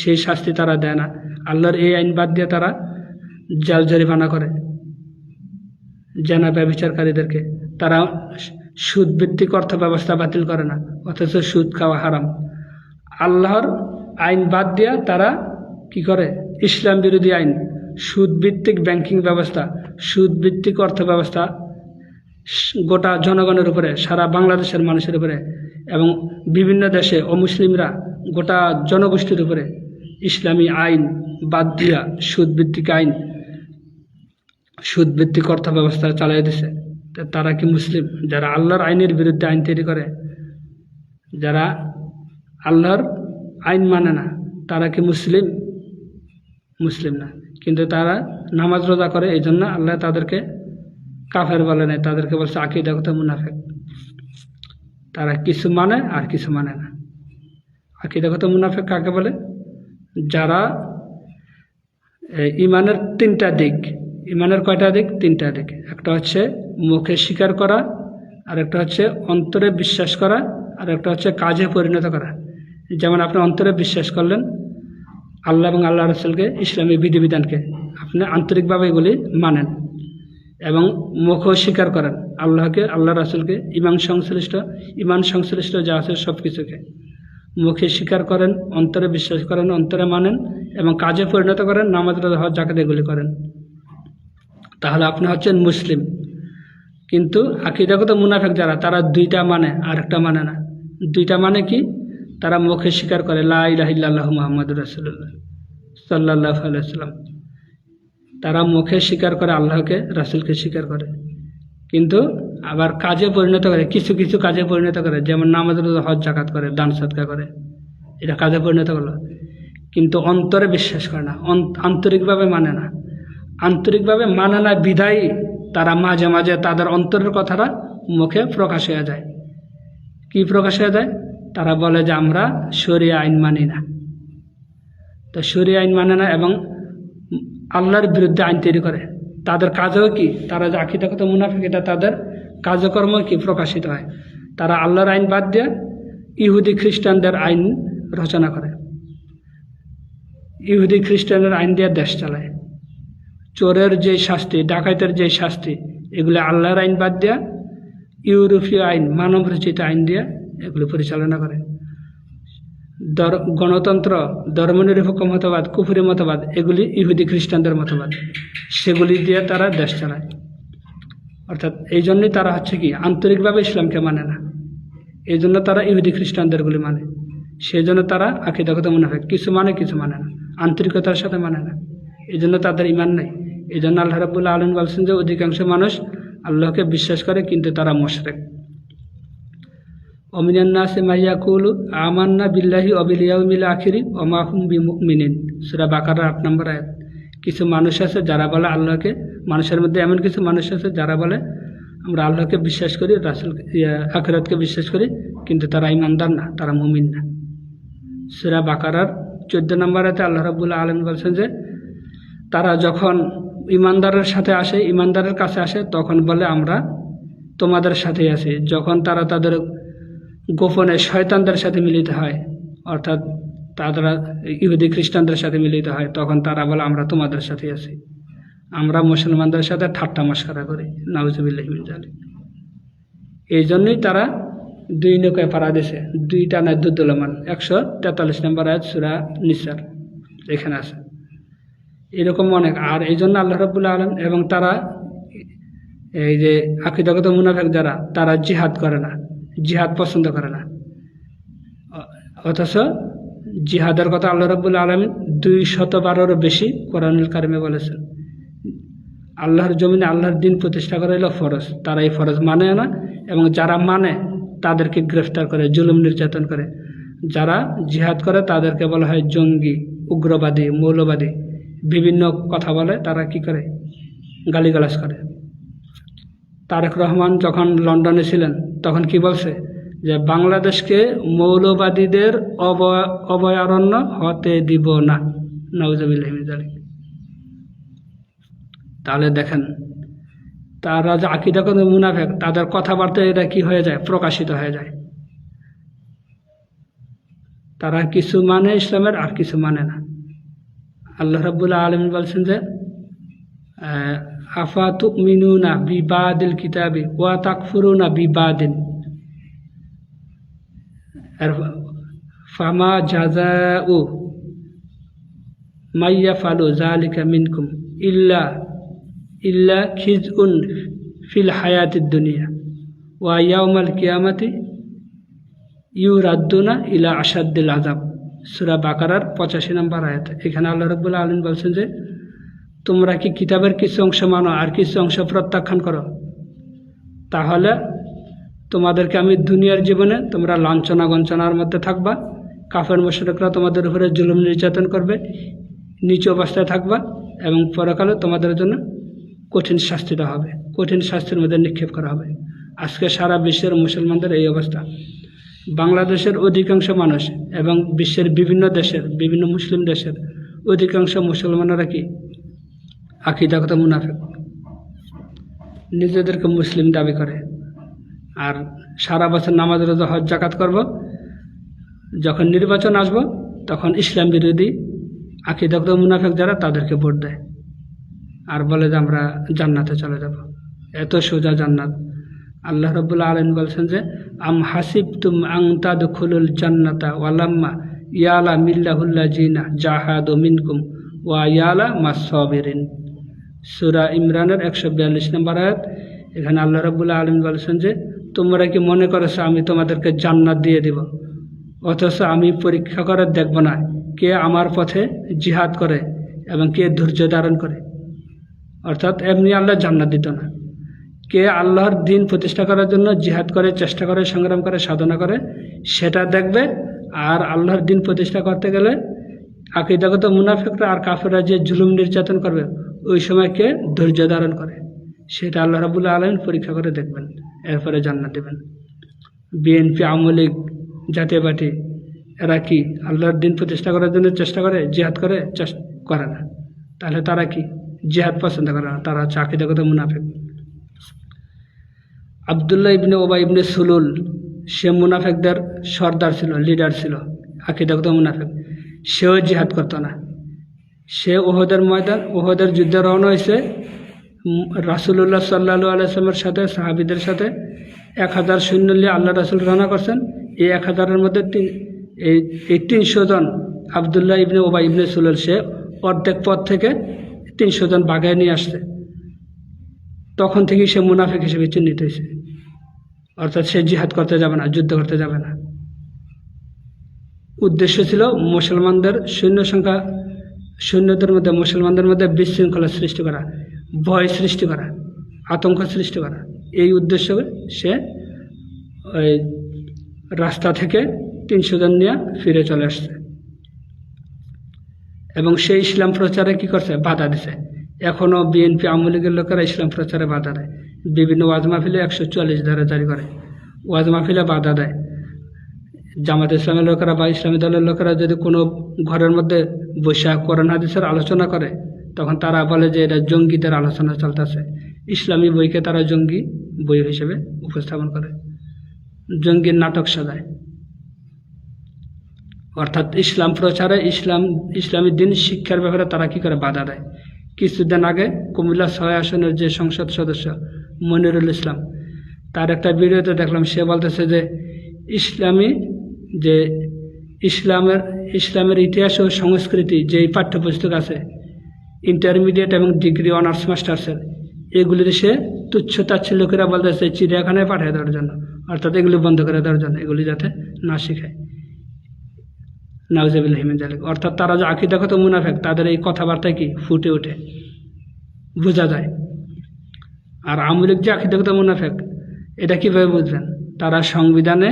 সেই শাস্তি তারা দেয় না। আল্লাহর এই আইন বাদ দিয়ে তারা জেল জরিমানা করে জেনাবে বিচারকারীদেরকে। তারা সুদ ভিত্তিক অর্থ ব্যবস্থা বাতিল করে না, অথচ সুদ খাওয়া হারাম। আল্লাহর আইন বাদ দিয়া তারা কি করে? ইসলাম বিরোধী আইন, সুদ ভিত্তিক ব্যাংকিং ব্যবস্থা, সুদ ভিত্তিক অর্থ ব্যবস্থা গোটা জনগণের উপরে, সারা বাংলাদেশের মানুষের উপরে এবং বিভিন্ন দেশে অমুসলিমরা গোটা জনগোষ্ঠীর উপরে ইসলামী আইন বাদ দিয়া সুদ ভিত্তিক আইন, সুদ ভিত্তিক অর্থ ব্যবস্থা চালিয়ে দিছে। তারা কি মুসলিম? যারা আল্লাহর আইনের বিরুদ্ধে আইন তৈরি করে, যারা আল্লাহর আইন মানে না, তারা কি মুসলিম? মুসলিম না। কিন্তু তারা নামাজ রোজা করে, এই জন্য আল্লাহ তাদেরকে কাফের বলে নাই, তাদেরকে বলছে আকীদাগত মুনাফিক। তারা কিছু মানে আর কিছু মানে না। আকীদাগত মুনাফিক কাকে বলে? যারা ইমানের তিনটা দিক, ইমানের কয়টা দিক? তিনটা দিক। একটা হচ্ছে মুখে স্বীকার করা, আর একটা হচ্ছে অন্তরে বিশ্বাস করা, আর একটা হচ্ছে কাজে পরিণত করা। যেমন আপনি অন্তরে বিশ্বাস করলেন আল্লাহ এবং আল্লাহ রসুলকে, ইসলামী বিধিবিধানকে, আপনি আন্তরিকভাবে এগুলি মানেন এবং মুখেও স্বীকার করেন আল্লাহকে, আল্লাহ রসুলকে, ইমান সংশ্লিষ্ট যা আছে সব কিছুকে মুখে স্বীকার করেন, অন্তরে বিশ্বাস করেন, অন্তরে মানেন এবং কাজে পরিণত করেন, নামাজ রোজা হজ যাকাত এগুলি করেন, তাহলে আপনি হচ্ছেন মুসলিম। কিন্তু আকীদাগত মুনাফিক যারা, তারা দুইটা মানে আর একটা মানে না। দুইটা মানে কি? তারা মুখে স্বীকার করে লা ইলাহা ইল্লাল্লাহু মুহাম্মাদুর রাসূলুল্লাহ সাল্লাল্লাহু আলাইহি ওয়াসাল্লাম, তারা মুখে স্বীকার করে আল্লাহকে, রাসূলকে স্বীকার করে, কিন্তু আবার কাজে পরিণত করে, কিছু কিছু কাজে পরিণত করে, যেমন নামাজ রোজা হজ যাকাত করে, দান সদকা করে, এটা কাজে পরিণত করলো, কিন্তু অন্তরে বিশ্বাস করে না, আন্তরিকভাবে মানে না। আন্তরিকভাবে মানে না বিধায় তারা মাঝে মাঝে তাদের অন্তরের কথাটা মুখে প্রকাশ হয়ে যায়। কি প্রকাশ হয়ে যায়? তারা বলে যে আমরা শরিয়া আইন মানি না। তো শরিয়া আইন মানে না এবং আল্লাহর বিরুদ্ধে আইন তৈরি করে। তাদের কাজও কি? তারা যে আকীদাগত মুনাফিক, এটা তাদের কার্যকর্ম কি প্রকাশিত হয়? তারা আল্লাহর আইন বাদ দিয়ে ইহুদি খ্রিস্টানদের আইন রচনা করে, ইহুদি খ্রিস্টানের আইন দিয়ে দেশ চালায়। চোরের যে শাস্তি, ডাকাতের যে শাস্তি, এগুলো আল্লাহর আইন বাদ দিয়া ইউরোপীয় আইন, মানব রচিত আইন দিয়ে এগুলো পরিচালনা করে। গণতন্ত্র, ধর্মনিরপেক্ষ মতবাদ, কুফরি মতবাদ, এগুলি ইহুদি খ্রিস্টানদের মতবাদ, সেগুলি দিয়ে তারা দেশ চালায়। অর্থাৎ এই জন্যই তারা হচ্ছে কি আন্তরিকভাবে ইসলামকে মানে না, এই জন্য তারা ইহুদি খ্রিস্টানদেরগুলি মানে। সেই জন্য তারা আকীদাগত মুনাফিক, কিছু মানে কিছু মানে না, আন্তরিকতার সাথে মানে না, এই জন্য তাদের ইমান নেই। এই জন্য আল্লাহ রাব্বুল আলামিন বলছেন যে অধিকাংশ মানুষ আল্লাহকে বিশ্বাস করে কিন্তু তারা মুশরিক। ওমিনান নাসি মান ইয়াকুলু আমান্না বিল্লাহি ওয়া বিল ইয়াউমিল আখিরি ওয়া মা হুম বিমুমিনিন, সূরা বাকারার 8 নম্বর আয়াত। কিছু মানুষ আছে যারা বলে আল্লাহকে, মানুষের মধ্যে এমন কিছু মানুষ আছে যারা বলে আমরা আল্লাহকে বিশ্বাস করি, রাসূলকে, আখিরাতকে বিশ্বাস করি, কিন্তু তারা ইমানদার না, তারা মুমিন না। সূরা বাকারার 14 নম্বর আয়াতে আল্লাহ রাব্বুল আলামিন বলছেন যে তারা যখন ইমানদারের সাথে আসে, ইমানদারের কাছে আসে, তখন বলে আমরা তোমাদের সাথেই আছি। যখন তারা তাদের গোপনে শয়তানদের সাথে মিলিত হয়, অর্থাৎ তারা ইহুদি খ্রিস্টানদের সাথে মিলিত হয়, তখন তারা বলে আমরা তোমাদের সাথেই আছি, আমরা মুসলমানদের সাথে ঠাট্টা মশকরা করি, নাউজুবিল্লাহি মিন যালিক। এই জন্যই তারা দুই নৌকায় পাড়া দিছে, দুইটা নয় দুদলমান। 143 নম্বর আয়াত সূরা নিসার এখানে আছে। এরকম অনেক। আর এই জন্য আল্লাহ রাব্বুল আলামিন, এবং তারা এই যে আকীদাগত মুনাফিক যারা, তারা জিহাদ করে না, জিহাদ পছন্দ করে না, অথচ জিহাদের কথা আল্লাহ রাব্বুল আলামিন 212-এরও বেশি কোরআনুল কারিমে বলেছেন। আল্লাহর জমিনে আল্লাহর দিন প্রতিষ্ঠা করা হলো ফরজ, তারা এই ফরজ মানে না, এবং যারা মানে তাদেরকে গ্রেফতার করে, জুলুম নির্যাতন করে। যারা জিহাদ করে তাদেরকে বলা হয় জঙ্গি, উগ্রবাদী, মৌলবাদী, বিভিন্ন কথা বলে, তারা কি করে? গালিগালাজ করে। তারেক রহমান যখন লন্ডনে ছিলেন তখন কি বলছে? যে বাংলাদেশকে মৌলবাদীদের অভয়ারণ্য হতে দিব না, নাউজুবিল্লাহি মিন যালিক। তাহলে দেখেন, তারা যে আকীদাগত মুনাফিক, তাদের কথাবার্তা এটা কি হয়ে যায়? প্রকাশিত হয়ে যায়। তারা কিছু মানে ইসলামের, আর কিছু মানে না। আল্লাহ রাব্বুল আলামিন বলছেন যে আফাতুমিনুনা বিবাদিল কিতাবি ওয়া তাকফুরুনা বিবাদিন, ফামা জাযাউ মাইয়াফালু যালিকা মিনকুম ইল্লা খিজউন ফিল হায়াতিদ দুনিয়া ওয়া ইয়াউমাল কিয়ামাতি ইউরাদ্দুনা ইলা আশাদ্দিল আযাব, সূরা বাকারার 85 নম্বর আয়াত। এখানে আল্লাহ রাব্বুল আলামিন বলছেন যে তোমরা কি কিতাবের কিছু অংশ মানো আর কিছু অংশ প্রত্যাখ্যান করো, তাহলে তোমাদেরকে আমি দুনিয়ার জীবনে তোমরা লাঞ্ছনা গঞ্চনার মধ্যে থাকবা, কাফের মুশরিকরা তোমাদের উপরে জুলুম নির্যাতন করবে, নিচু অবস্থায় থাকবা, এবং পরকালে তোমাদের জন্য কঠিন শাস্তি দেওয়া হবে, কঠিন শাস্তির মধ্যে নিক্ষেপ করা হবে। আজকে সারা বিশ্বের মুসলমানদের এই অবস্থা। বাংলাদেশের অধিকাংশ মানুষ এবং বিশ্বের বিভিন্ন দেশের, বিভিন্ন মুসলিম দেশের অধিকাংশ মুসলমানেরা কি আকীদাগত মুনাফিক, নিজেদেরকে মুসলিম দাবি করে। আর সারা বছর নামাজ রোজা হজ জাকাত করব, যখন নির্বাচন আসবো তখন ইসলাম বিরোধী আকীদাগত মুনাফিক যারা তাদেরকে ভোট দেয় আর বলে যে আমরা জান্নাতে চলে যাব। এত সোজা জান্নাত। আল্লাহ রাব্বুল আলামিন বলছেন যে আম হাসিবতুম আন তাদখুলুল জান্নাতা ওয়ালাম্মা ইয়ালা মিল্লাহুল্লাযিনা জাহাদু মিনকুম ওয়া ইয়ালা মাস-সাবিরিন। সূরা ইমরানের 142 নম্বর আয়াত। এখানে আল্লাহ রাব্বুল আলামিন বলছেন যে তোমরা কি মনে করেছো আমি তোমাদেরকে জান্নাত দিয়ে দিব, অথচ আমি পরীক্ষা করে দেখব না কে আমার পথে জিহাদ করে এবং কে ধৈর্য ধারণ করে। অর্থাৎ এমনি আল্লাহ জান্নাত দিত না, কে আল্লাহর দিন প্রতিষ্ঠা করার জন্য জিহাদ করে, চেষ্টা করে, সংগ্রাম করে, সাধনা করে সেটা দেখবে। আর আল্লাহর দিন প্রতিষ্ঠা করতে গেলে আকীদাগত মুনাফিকরা আর কাফেররা যে জুলুম নির্যাতন করবে ওই সময় কে ধৈর্য ধারণ করে সেটা আল্লাহ রাব্বুল আলামিন পরীক্ষা করে দেখবেন, এরপরে জান্নাত দেবেন। বিএনপি, আওয়ামী লীগ, জাতীয় পার্টি এরা কি আল্লাহর দিন প্রতিষ্ঠা করার জন্য চেষ্টা করে, জিহাদ করে? করে না। তাহলে তারা কি জিহাদ পছন্দ করে না, তারা হচ্ছে আকীদাগত মুনাফিক। আব্দুল্লাহ ইবনে উবাই ইবনে সুলুল সে মুনাফিকদের সর্দার ছিল, লিডার ছিল, আকীদাগত মুনাফিক। সেও জিহাদ করতো না। সে ওহদের যুদ্ধে রওনা হয়েছে রাসূলুল্লাহ সাল্লাল্লাহু আলাইহি ওয়াসাল্লামের সাথে, সাহাবীদের সাথে 1000 সৈন্য নিয়ে আল্লাহ রাসূল রওনা করছেন। এই 1000-এর মধ্যে এই 300 জন আব্দুল্লাহ ইবনে উবাই ইবনে সুলুল সে অর্ধেক পথ থেকে 300 জন বাগায় নিয়ে আসছে। তখন থেকেই সে মুনাফিক হিসেবে চিহ্নিত হয়েছে। অর্থাৎ সে জিহাদ করতে যাবে না, যুদ্ধ করতে যাবে না। উদ্দেশ্য ছিল মুসলমানদের সৈন্যদের মধ্যে, মুসলমানদের মধ্যে বিশৃঙ্খলা সৃষ্টি করা, ভয় সৃষ্টি করা, আতঙ্ক সৃষ্টি করা। এই উদ্দেশ্য সে ওই রাস্তা থেকে 300 জন নিয়ে ফিরে চলে আসছে এবং সে ইসলাম প্রচারে কি করছে? বাধা দিছে। এখনও বিএনপি, আওয়ামী লীগের লোকেরা ইসলাম প্রচারে বাধা দেয়। বিভিন্ন ওয়াজ মাহফিলে 144 ধারা জারি করে, ওয়াজ মাহফিলে বাধা দেয়। জামাত ইসলামের লোকেরা বা ইসলামী দলের লোকেরা যদি কোনো ঘরের মধ্যে বসে কোরআন হাদিসের আলোচনা করে তখন তারা বলে যে এটা জঙ্গিদের আলোচনা চলতেছে। ইসলামী বইকে তারা জঙ্গি বই হিসেবে উপস্থাপন করে, জঙ্গির নাটক সাজায়। অর্থাৎ ইসলাম প্রচারে, ইসলামী দিন শিক্ষার ব্যাপারে তারা কি করে? বাধা দেয়। কিছুদিন আগে কুমিল্লা 6 আসনের যে সংসদ সদস্য মনিরুল ইসলাম, তার একটা ভিডিওতে দেখলাম সে বলতেছে যে ইসলামের ইতিহাস ও সংস্কৃতি যেই পাঠ্যপুস্তক আছে ইন্টারমিডিয়েট এবং ডিগ্রি, অনার্স, মাস্টার্সের, এগুলিতে সে তুচ্ছ তাচ্ছিল্য করে বলতেছে চিড়িয়াখানায় পাঠিয়ে দেওয়ার জন্য, অর্থাৎ এগুলি বন্ধ করে দেওয়ার জন্য, এগুলি যাতে না শিখায়। নাউজুবিল্লাহি মিন যালিক। অর্থাৎ তারা যে আকীদাগত মুনাফিক তাদের এই কথাবার্তায় কি ফুটে ওঠে, বোঝা যায়। আর আওয়ামী লীগ যে আকীদাগত মুনাফিক এটা কীভাবে বুঝবেন? তারা সংবিধানে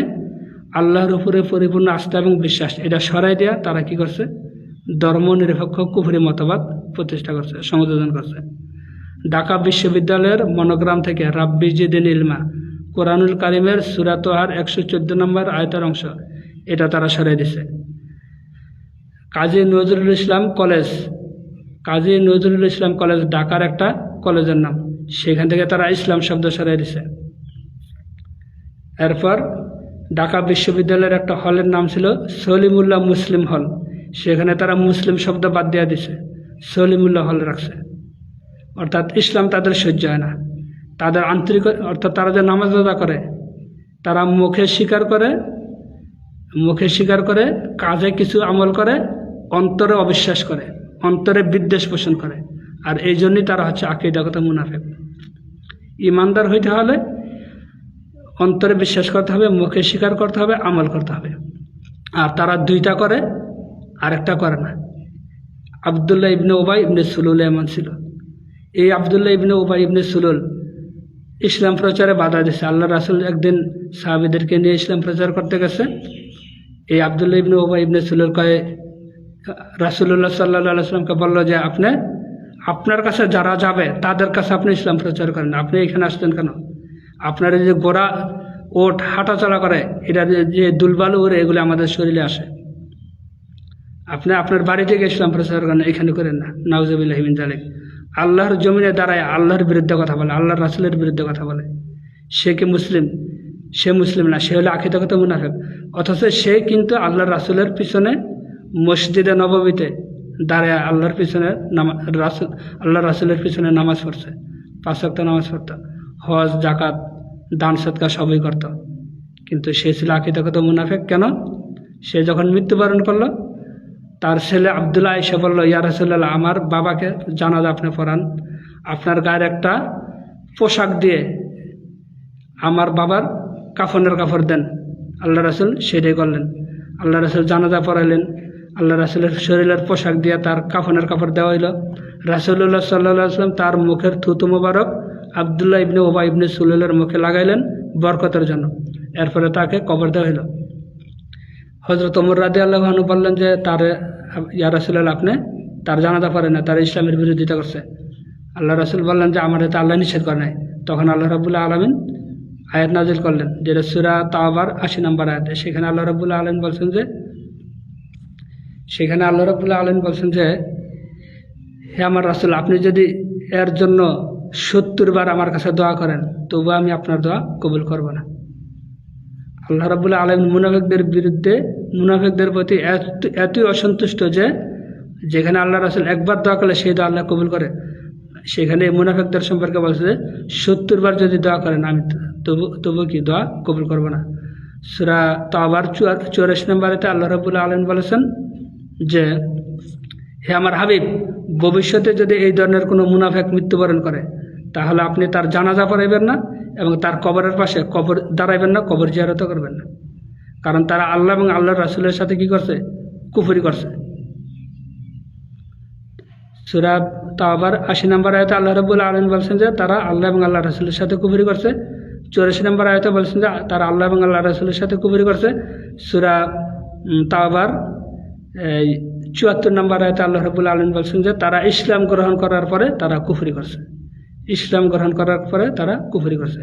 আল্লাহর উপরে পরিপূর্ণ আস্থা এবং বিশ্বাস এটা সরাই দেয়া তারা কি করছে? ধর্ম নিরপেক্ষ কুফরি মতবাদ প্রতিষ্ঠা করছে, সংযোজন করছে। ঢাকা বিশ্ববিদ্যালয়ের মনোগ্রাম থেকে রাব্বি জিদনি ইলমা, কোরআনুল কারিমের সূরা তোহার 114 নম্বর আয়াতের অংশ এটা তারা সরাই দিছে। কাজী নজরুল ইসলাম কলেজ ঢাকার একটা কলেজের নাম, সেখান থেকে তারা ইসলাম শব্দ সরাই দিছে। এরপর ঢাকা বিশ্ববিদ্যালয়ের একটা হলের নাম ছিল সলিমুল্লাহ মুসলিম হল, সেখানে তারা মুসলিম শব্দ বাদ দিয়ে দিছে, সলিমুল্লাহ হল রাখছে। অর্থাৎ ইসলাম তাদের সহ্য হয় না। তাদের আন্তরিক, অর্থাৎ তারা যে নামাজ রোজা করে তারা মুখে স্বীকার করে, কাজে কিছু আমল করে, অন্তরে অবিশ্বাস করে, অন্তরে বিদ্বেষ পোষণ করে। আর এই জন্যই তারা হচ্ছে আকীদাগত মুনাফিক। ইমানদার হইতে হলে অন্তরে বিশ্বাস করতে হবে, মুখে স্বীকার করতে হবে, আমল করতে হবে। আর তারা দুইটা করে, আরেকটা করে না। আব্দুল্লাহ ইবনে উবাই ইবনে সুলুল এমন ছিল। এই আব্দুল্লাহ ইবনে উবাই ইবনে সুলুল ইসলাম প্রচারে বাধা দিয়েছে। আল্লাহ রাসূল একদিন সাহাবীদেরকে নিয়ে ইসলাম প্রচার করতে গেছে। এই আব্দুল্লাহ ইবনে উবাই ইবনে সুলুল কয়ে রাসূলুল্লাহ সাল্লাল্লাহু আলাইহি ওয়াসাল্লামকে বলল যে আপনার কাছে যারা যাবে তাদের কাছে আপনি ইসলাম প্রচার করেন, আপনি এখানে আসছেন কেন? আপনার এই যে গোড়া ওঠ হাঁটাচলা করে, এটা যে দুলবালু ওরে এগুলো আমাদের শরীরে আসে। আপনি আপনার বাড়ি থেকে ইসলাম প্রচার করেন, এখানে করেন না। নাউজুবিল্লাহি মিন যালিক। আল্লাহর জমিনে দাঁড়ায় আল্লাহর বিরুদ্ধে কথা বলে, আল্লাহর রাসূলের বিরুদ্ধে কথা বলে, সে কি মুসলিম? সে মুসলিম না, সে হলো আকীদাগত মুনাফিক। অথচ সে কিন্তু আল্লাহর রাসূলের পিছনে মসজিদে নববীতে দাঁড়ায় আল্লাহর পিছনে আল্লাহর রাসূলের পিছনে নামাজ পড়ছে, 5 ওয়াক্ত নামাজ পড়ত, হজ জাকাত দান সদকা সবই করত, কিন্তু সে ছিল আকীদাগত মুনাফিক। কেন? সে যখন মৃত্যুবরণ করলো, তার ছেলে আব্দুল্লাহ এসে বলল, ইয়া রাসূলুল্লাহ, আমার বাবাকে জানাজা আপনি পড়ান, আপনার গায়ের একটা পোশাক দিয়ে আমার বাবার কাফনের কাপড় দেন। আল্লাহ রাসূল সেটাই করলেন। আল্লাহ রাসূল জানাজা পড়াইলেন, আল্লাহ রাসূলের শরীরের পোশাক দিয়ে তার কাফনের কাপড় দেওয়া হইল। রাসূলুল্লাহ সাল্লাল্লাহু আলাইহি ওয়াসাল্লাম তার মুখের থুতু মোবারক আব্দুল্লাহ ইবনে উবাই ইবনে সুলুলের মুখে লাগাইলেন বরকতের জন্য। এরপরে তাকে কবর দেওয়া হইল। হযরত ওমর রাদিয়াল্লাহু আনহু বললেন যে, ইয়া রাসূলুল্লাহ, আপনি তার জানাজা পড়েন না, তার ইসলামের বিরোধিতা করছে। আল্লাহ রাসূল বললেন যে, আমার এটা আল্লাহ নিষেধ করে নাই। তখন আল্লাহ রাব্বুল আলামিন আয়াত নাজিল করলেন, যেটা সূরা তাওবার 80 নম্বর আয়াত। সেখানে আল্লাহ রাব্বুল আলামিন বলছেন যে, হে আমার রাসূল, আপনি যদি এর জন্য 70 বার আমার কাছে দোয়া করেন, তবু আমি আপনার দোয়া কবুল করব না। আল্লাহ রাব্বুল আলামিন মুনাফিকদের বিরুদ্ধে, মুনাফিকদের প্রতি এতই অসন্তুষ্ট যে যেখানে আল্লাহ রাসূল একবার দোয়া করলে সেই দোয়া আল্লাহ কবুল করে, সেখানে মুনাফিকদের সম্পর্কে বলছে যে 70 বার যদি দোয়া করেন আমি তবু কি দোয়া কবুল করব না। সূরা তাওবার 84 নম্বরেতে আল্লাহ রাব্বুল আলামিন বলেছেন যে, হে আমার হাবিব, ভবিষ্যতে যদি এই ধরনের কোনো মুনাফিক মৃত্যুবরণ করে, তাহলে আপনি তার জানাজা পড়াইবেন না এবং তার কবরের পাশে দাঁড়াইবেন না, কবর জিয়ারত করবেন না। কারণ তারা আল্লাহ এবং আল্লাহর রাসূলের সাথে কি করছে? কুফরি করছে। সূরা তাওবার 80 নম্বর আয়াতে আল্লাহ রাব্বুল আলামিন বলছেন যে তারা আল্লাহ এবং আল্লাহর রাসূলের সাথে কুফরি করছে। 84 নম্বর আয়াতে বলছেন যে তারা আল্লাহ এবং আল্লাহর রাসূলের সাথে কুফরি করছে। সূরা তাওবার 74 নম্বর আয়াতে আল্লাহ রাব্বুল আলামিন বলছেন যে তারা ইসলাম গ্রহণ করার পরে তারা কুফরি করছে, ইসলাম গ্রহণ করার পরে তারা কুফরি করছে।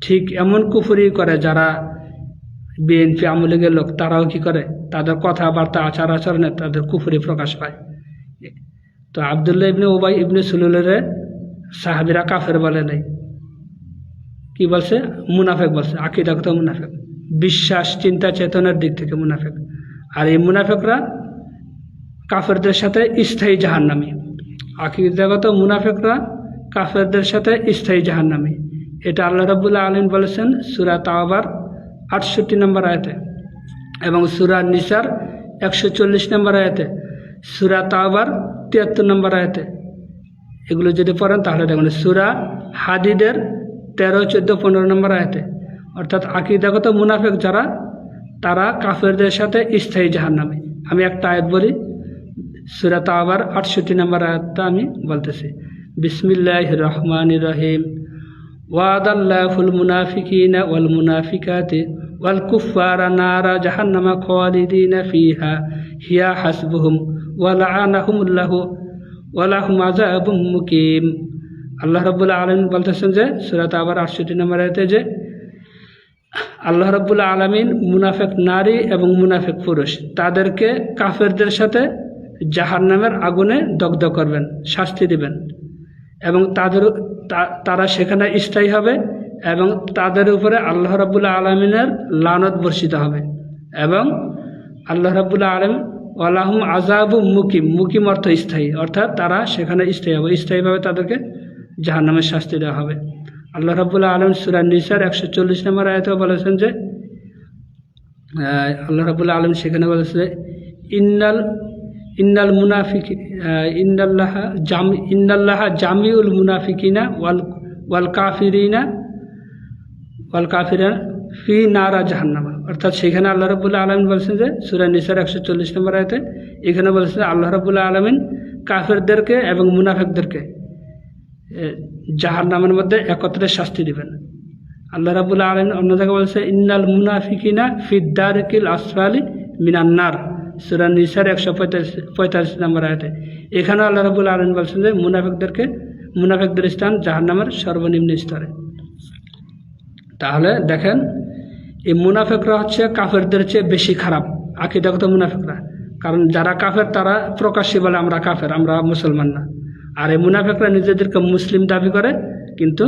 ঠিক এমন কুফরি করে যারা বিএনপি আওয়ামী লীগের লোক, তারাও কি করে? তাদের কথাবার্তা আচার আচরণে তাদের কুফরি প্রকাশ পায়। তো আব্দুল্লাহ ইবনে উবাই ইবনে সুলুলের সাহাবীরা কাফের বলে নাই, কি বলছে? মুনাফিক বলছে, আকীদাগত মুনাফিক, বিশ্বাস চিন্তা চেতনার দিক থেকে মুনাফিক। আর এই মুনাফিকরা কাফেরদের সাথে স্থায়ী জাহান্নামী। আকীদাগত মুনাফিকরা কাফেরদের সাথে স্থায়ী জাহান্নামী। এটা আল্লাহ রাব্বুল আলামিন বলেছেন সূরা তাওবার 68 নম্বর আয়াতে এবং সূরা নিসার 140 নম্বর আয়াতে, সূরা তাওবার 73 নম্বর আয়াতে। এগুলো যদি পড়েন তাহলে দেখুন সূরা হাদিদের 13, 14, 15 নম্বর আয়াতে। অর্থাৎ আকীদাগত মুনাফিক যারা, তারা কাফেরদের সাথে স্থায়ী জাহান্নামী। আমি একটা আয়াত বলি, সূরা তাওবার 68 নম্বর আয়াতটা আমি বলতেছি। বিসমিল্লাহির রহমানির রহিম। ওয়াদাল্লাহুল মুনাফিকিনা ওয়াল মুনাফিকাতি ওয়াল কুফারা নারা জাহান্নামা খালিদিনা ফিহা হিয়া হাসবুহুম ওয়া লাআনাহুমুল্লাহু ওয়া লাহুম আযাবুম মুকিম। আল্লাহ রাব্বুল আলামিন বলতেছেন যে সূরা তাওবার 68 নম্বর আয়াতে যে আল্লাহ রাব্বুল আলামিন মুনাফিক নারী এবং মুনাফিক পুরুষ তাদেরকে কাফেরদের সাথে জাহান্নামের আগুনে দগ্ধ করবেন, শাস্তি দিবেন এবং তারা সেখানে স্থায়ী হবে এবং তাদের উপরে আল্লাহ রাব্বুল আলামিনের লানত বর্ষিত হবে এবং আল্লাহ রাব্বুল আলামিন ওয়ালাহুম আযাবুম মুকিম, মুকিম অর্থ স্থায়ী, অর্থাৎ তারা সেখানে স্থায়ী হবে, স্থায়ীভাবে তাদেরকে জাহান্নামের শাস্তি দেওয়া হবে। আল্লাহ রাব্বুল আলামিন সূরা নিসার 140 নম্বর আয়াতেও বলেছেন যে আল্লাহ রাব্বুল আলামিন সেখানে বলেছেন যে ইন্নাল্লাহা জামিউল মুনাফিকিনা ওয়াল কাফিরিনা ফি নারা জাহান্নামা। অর্থাৎ সেখানে আল্লাহ রাব্বুল আলামিন বলছেন যে সূরা নিসার 140 নম্বর আয়াতে, এখানে বলেছেন আল্লাহ রাব্বুল আলামিন কাফেরদেরকে এবং মুনাফিকদেরকে জাহান্নামের মধ্যে একত্রে শাস্তি দিবেন। আল্লাহ রাব্বুল আলামিন অন্য জায়গায় বলেছে ইন্নাল মুনাফিকিনা ফিদ দারকিল আসফালি মিনান নার, সূরা নিসার 145 নম্বর আয়াতে। এখানে আল্লাহ রাব্বুল আলামিন বলছেন যে মুনাফিকদের স্থান জাহান্নামের সর্বনিম্ন স্তরে। তাহলে দেখেন, এই মুনাফিকরা হচ্ছে কাফেরদের চেয়ে বেশি খারাপ আকীদাগত মুনাফিকরা। কারণ যারা কাফের তারা প্রকাশ্যে বলে আমরা কাফের, আমরা মুসলমান না। আর এই মুনাফিকরা নিজেদেরকে মুসলিম দাবি করে, কিন্তু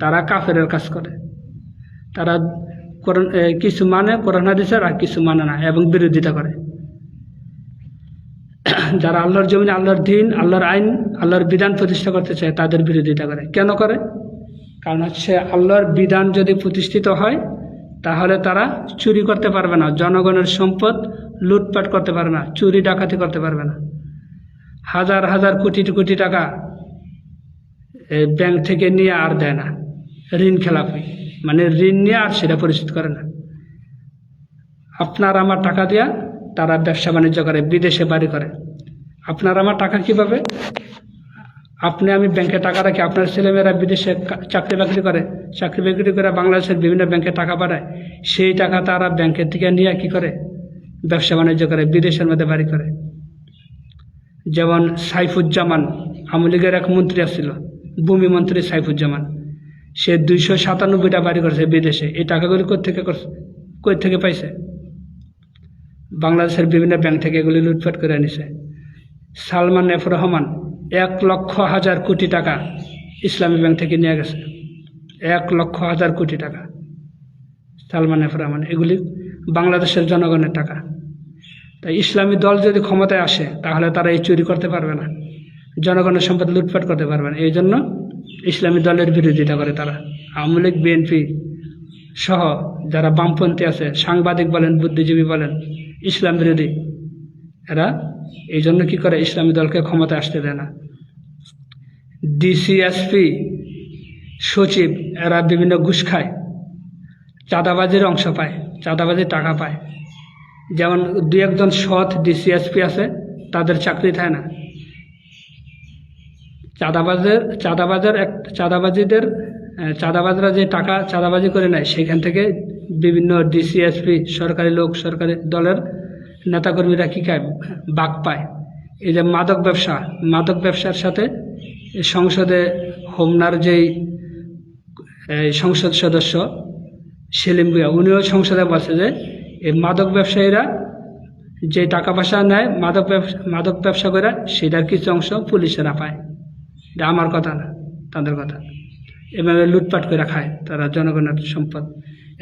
তারা কাফেরের কাজ করে। তারা কিছু মানে কোরআন হাদিসের, আর কিছু মানে না এবং বিরোধিতা করে। যারা আল্লাহর জমিনে আল্লাহর দিন, আল্লাহর আইন, আল্লাহর বিধান প্রতিষ্ঠা করতে চায় তাদের বিরোধিতা করে। কেন করে? কারণ হচ্ছে আল্লাহর বিধান যদি প্রতিষ্ঠিত হয় তাহলে তারা চুরি করতে পারবে না, জনগণের সম্পদ লুটপাট করতে পারবে না, চুরি ডাকাতি করতে পারবে না। হাজার হাজার কোটি কোটি টাকা ব্যাংক থেকে নিয়ে আর দেয় না, ঋণ খেলাপি, মানে ঋণ নিয়ে আর সেটা পরিশোধ করে না। আপনার আমার টাকা দিয়া তারা ব্যবসা বাণিজ্য করে, বিদেশে বাড়ি করে। আপনার আমার টাকা কীভাবে? আপনি আমি ব্যাংকে টাকা রাখি, আপনার ছেলেমেয়েরা বিদেশে চাকরি বাকরি করে, চাকরি বাকরি করে বাংলাদেশের বিভিন্ন ব্যাংকে টাকা পাঠায়। সেই টাকা তারা ব্যাংকের থেকে নিয়ে কী করে? ব্যবসা বাণিজ্য করে, বিদেশের মধ্যে বাড়ি করে। যেমন সাইফুজ্জামান, আওয়ামী লীগের এক মন্ত্রী আসছিল, ভূমি মন্ত্রী সাইফুজ্জামান, সে 297টা বাড়ি করেছে বিদেশে। এই টাকাগুলি কই থেকে পাইছে? বাংলাদেশের বিভিন্ন ব্যাংক থেকে এগুলি লুটপাট করে আনিছে। সালমান এফ রহমান 1,00,000 কোটি টাকা ইসলামী ব্যাংক থেকে নিয়ে গেছে, 1,00,000 কোটি টাকা সালমান এফ রহমান। এগুলি বাংলাদেশের জনগণের টাকা। তাই ইসলামী দল যদি ক্ষমতায় আসে তাহলে তারা এই চুরি করতে পারবে না, জনগণের সম্পদ লুটপাট করতে পারবে না। এই জন্য ইসলামী দলের বিরোধিতা করে তারা। আওয়ামী লীগ, বিএনপি সহ যারা বামপন্থী আছে, সাংবাদিক বলেন, বুদ্ধিজীবী বলেন, ইসলাম বিরোধী, এরা এই জন্য কী করে? ইসলামী দলকে ক্ষমতায় আসতে দেয় না। ডিসিএসপি, সচিব, এরা বিভিন্ন ঘুষ খায়, চাঁদাবাজির অংশ পায়, চাঁদাবাজির টাকা পায়। যেমন 2-1জন সৎ ডিসিএসপি আছে, তাদের চাকরি থাকে না। চাঁদাবাজরা যে টাকা চাঁদাবাজি করে নেয়, সেখান থেকে বিভিন্ন ডিসিএসপি, সরকারি লোক, সরকারি দলের নেতাকর্মীরা কী খায়? ভাগ পায়। এই যে মাদক ব্যবসার সাথে সংসদে হোমনার যেই সংসদ সদস্য সেলিম ভুঁইয়া, উনিও সংসদে বলছে যে এই মাদক ব্যবসায়ীরা যে টাকা পয়সা নেয় মাদক ব্যবসা করে, সেটার কিছু অংশ পুলিশেরা পায়। এটা আমার কথা না, তাদের কথা। এভাবে লুটপাট করে খায় তারা জনগণের সম্পদ।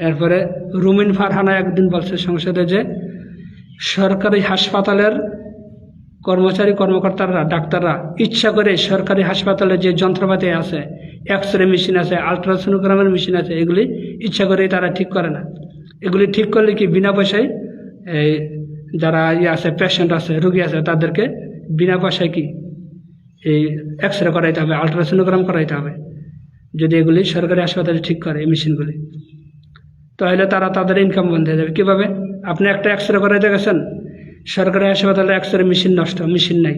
এরপরে রুমিন ফারহানা একদিন বলছে সংসদে যে সরকারি হাসপাতালের কর্মকর্তারা, ডাক্তাররা ইচ্ছা করে সরকারি হাসপাতালে যে যন্ত্রপাতি আছে, এক্স-রে মেশিন আছে, আলট্রাসোনোগ্রামের মেশিন আছে, এগুলি ইচ্ছা করেই তারা ঠিক করে না। এগুলি ঠিক করলে কি বিনা পয়সায় যারা আছে, পেশেন্ট আছে, রোগী আছে, তাদেরকে বিনা পয়সায় কি এই এক্স-রে করাইতে হবে, আলট্রাসোনোগ্রাম করাইতে হবে। যদি এগুলি সরকারি হাসপাতালে ঠিক করে এই মেশিনগুলি, তাহলে তারা তাদের ইনকাম বন্ধ হয়ে যাবে। কীভাবে? আপনি একটা এক্স-রে করাইতে গেছেন, সরকারি হাসপাতালে এক্স-রে মেশিন নষ্ট, মেশিন নেই।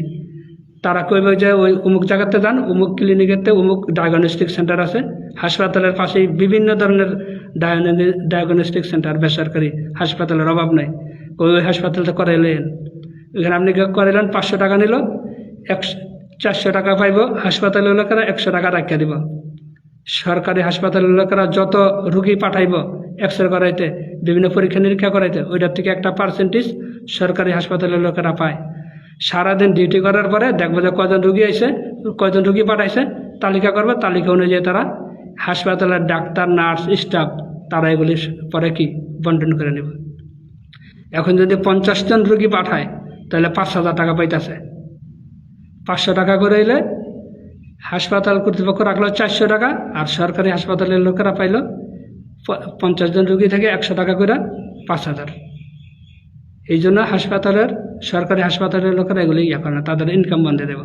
তারা কইবে যে ওই অমুক জায়গাতে যান, অমুক ক্লিনিকেতে অমুক ডায়াগনস্টিক সেন্টার আছে, হাসপাতালের পাশেই বিভিন্ন ধরনের ডায়াগনস্টিক সেন্টার, বেসরকারি হাসপাতালের অভাব নেই। ওই হাসপাতালটা করাইলেন, ওইখানে আপনি করাইলেন, 500 টাকা নিল, 400 টাকা পাইব হাসপাতালের লোকেরা, 100 টাকা রাখিয়া দিব। সরকারি হাসপাতালের লোকেরা যত রুগী পাঠাইব এক্স-রে করাইতে, বিভিন্ন পরীক্ষা নিরীক্ষা করাইতে, ওইটার থেকে একটা পার্সেন্টেজ সরকারি হাসপাতালের লোকেরা পায়। সারাদিন ডিউটি করার পরে দেখবো যে কয়জন রুগী আইছে, কয়জন রুগী পাঠাইছে, তালিকা করবে, তালিকা অনুযায়ী তারা হাসপাতালের ডাক্তার, নার্স, স্টাফ, তারা এগুলি পরে কি বন্টন করে নেব। এখন যদি 50 জন রুগী পাঠায় তাহলে 5,000 টাকা পাইতেছে। 500 টাকা করে এলে হাসপাতাল কর্তৃপক্ষ রাখলো 400 টাকা, আর সরকারি হাসপাতালের লোকেরা পাইল 50 জন রুগী থেকে 100 টাকা করে, 5,000। এই জন্য সরকারি হাসপাতালের লোকেরা এগুলি করে না, তাদের ইনকাম বন্ধে দেব।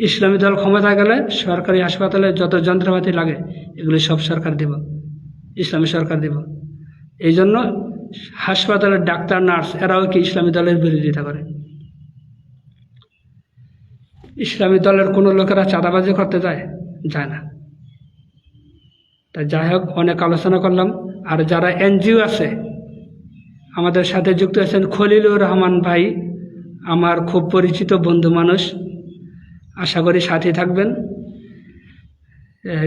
ইসলামী দল ক্ষমতায় গেলে সরকারি হাসপাতালে যত যন্ত্রপাতি লাগে এগুলি সব সরকার দেব, ইসলামী সরকার দেব। এই জন্য হাসপাতালের ডাক্তার, নার্স এরাও কি ইসলামী দলের বিরোধিতা করে। ইসলামী দলের কোনো লোকেরা চাঁদাবাজি করতে যায় না। তাই যাই হোক, অনেক আলোচনা করলাম। আর যারা এনজিও আছে আমাদের সাথে যুক্ত আছেন, খলিলুর রহমান ভাই আমার খুব পরিচিত বন্ধু মানুষ, আশা করি সাথে থাকবেন।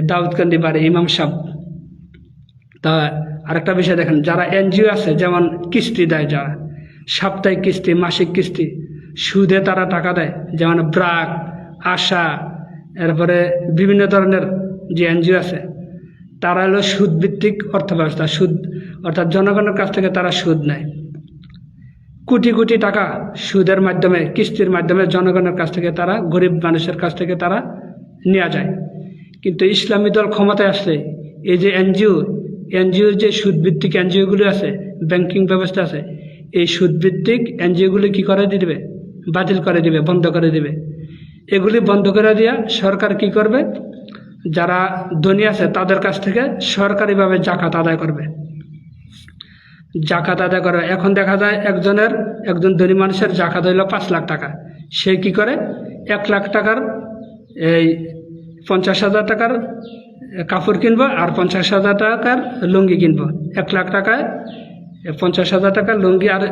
দাউদকান্দি বাড়ি ইমাম সাহেব, তা আরেকটা বিষয় দেখেন, যারা এনজিও আছে, যেমন কিস্তি দেয়, যারা সাপ্তাহিক কিস্তি, মাসিক কিস্তি, সুদে তারা টাকা দেয়, যেমন ব্রাক, আশা, এরপরে বিভিন্ন ধরনের যে এনজিও আছে, তারা হলো সুদভিত্তিক অর্থ ব্যবস্থা। সুদ অর্থাৎ জনগণের কাছ থেকে তারা সুদ নেয়, কোটি কোটি টাকা সুদের মাধ্যমে, কিস্তির মাধ্যমে জনগণের কাছ থেকে তারা, গরিব মানুষের কাছ থেকে তারা নেওয়া যায়। কিন্তু ইসলামী দল ক্ষমতায় আসলে এই যে এনজিও যে সুদভিত্তিক এনজিওগুলি আছে, ব্যাংকিং ব্যবস্থা আছে, এই সুদভিত্তিক এনজিওগুলি কী করে দিবে? বাতিল করে দিবে, বন্ধ করে দিবে। এগুলি বন্ধ করে দিয়া সরকার কি করবে? যারা ধনী আছে তাদের কাছ থেকে সরকারিভাবে জাকাত আদায় করবে, জাকাত আদায় করবে। এখন দেখা যায় একজন ধনী মানুষের জাকাত হইল 5 লাখ টাকা, সে কি করে 1 লাখ টাকার এই 50,000 টাকার কাপড় কিনবো আর 50,000 টাকার লুঙ্গি কিনবো। 1 লাখ টাকায় 50,000 টাকার লুঙ্গি আর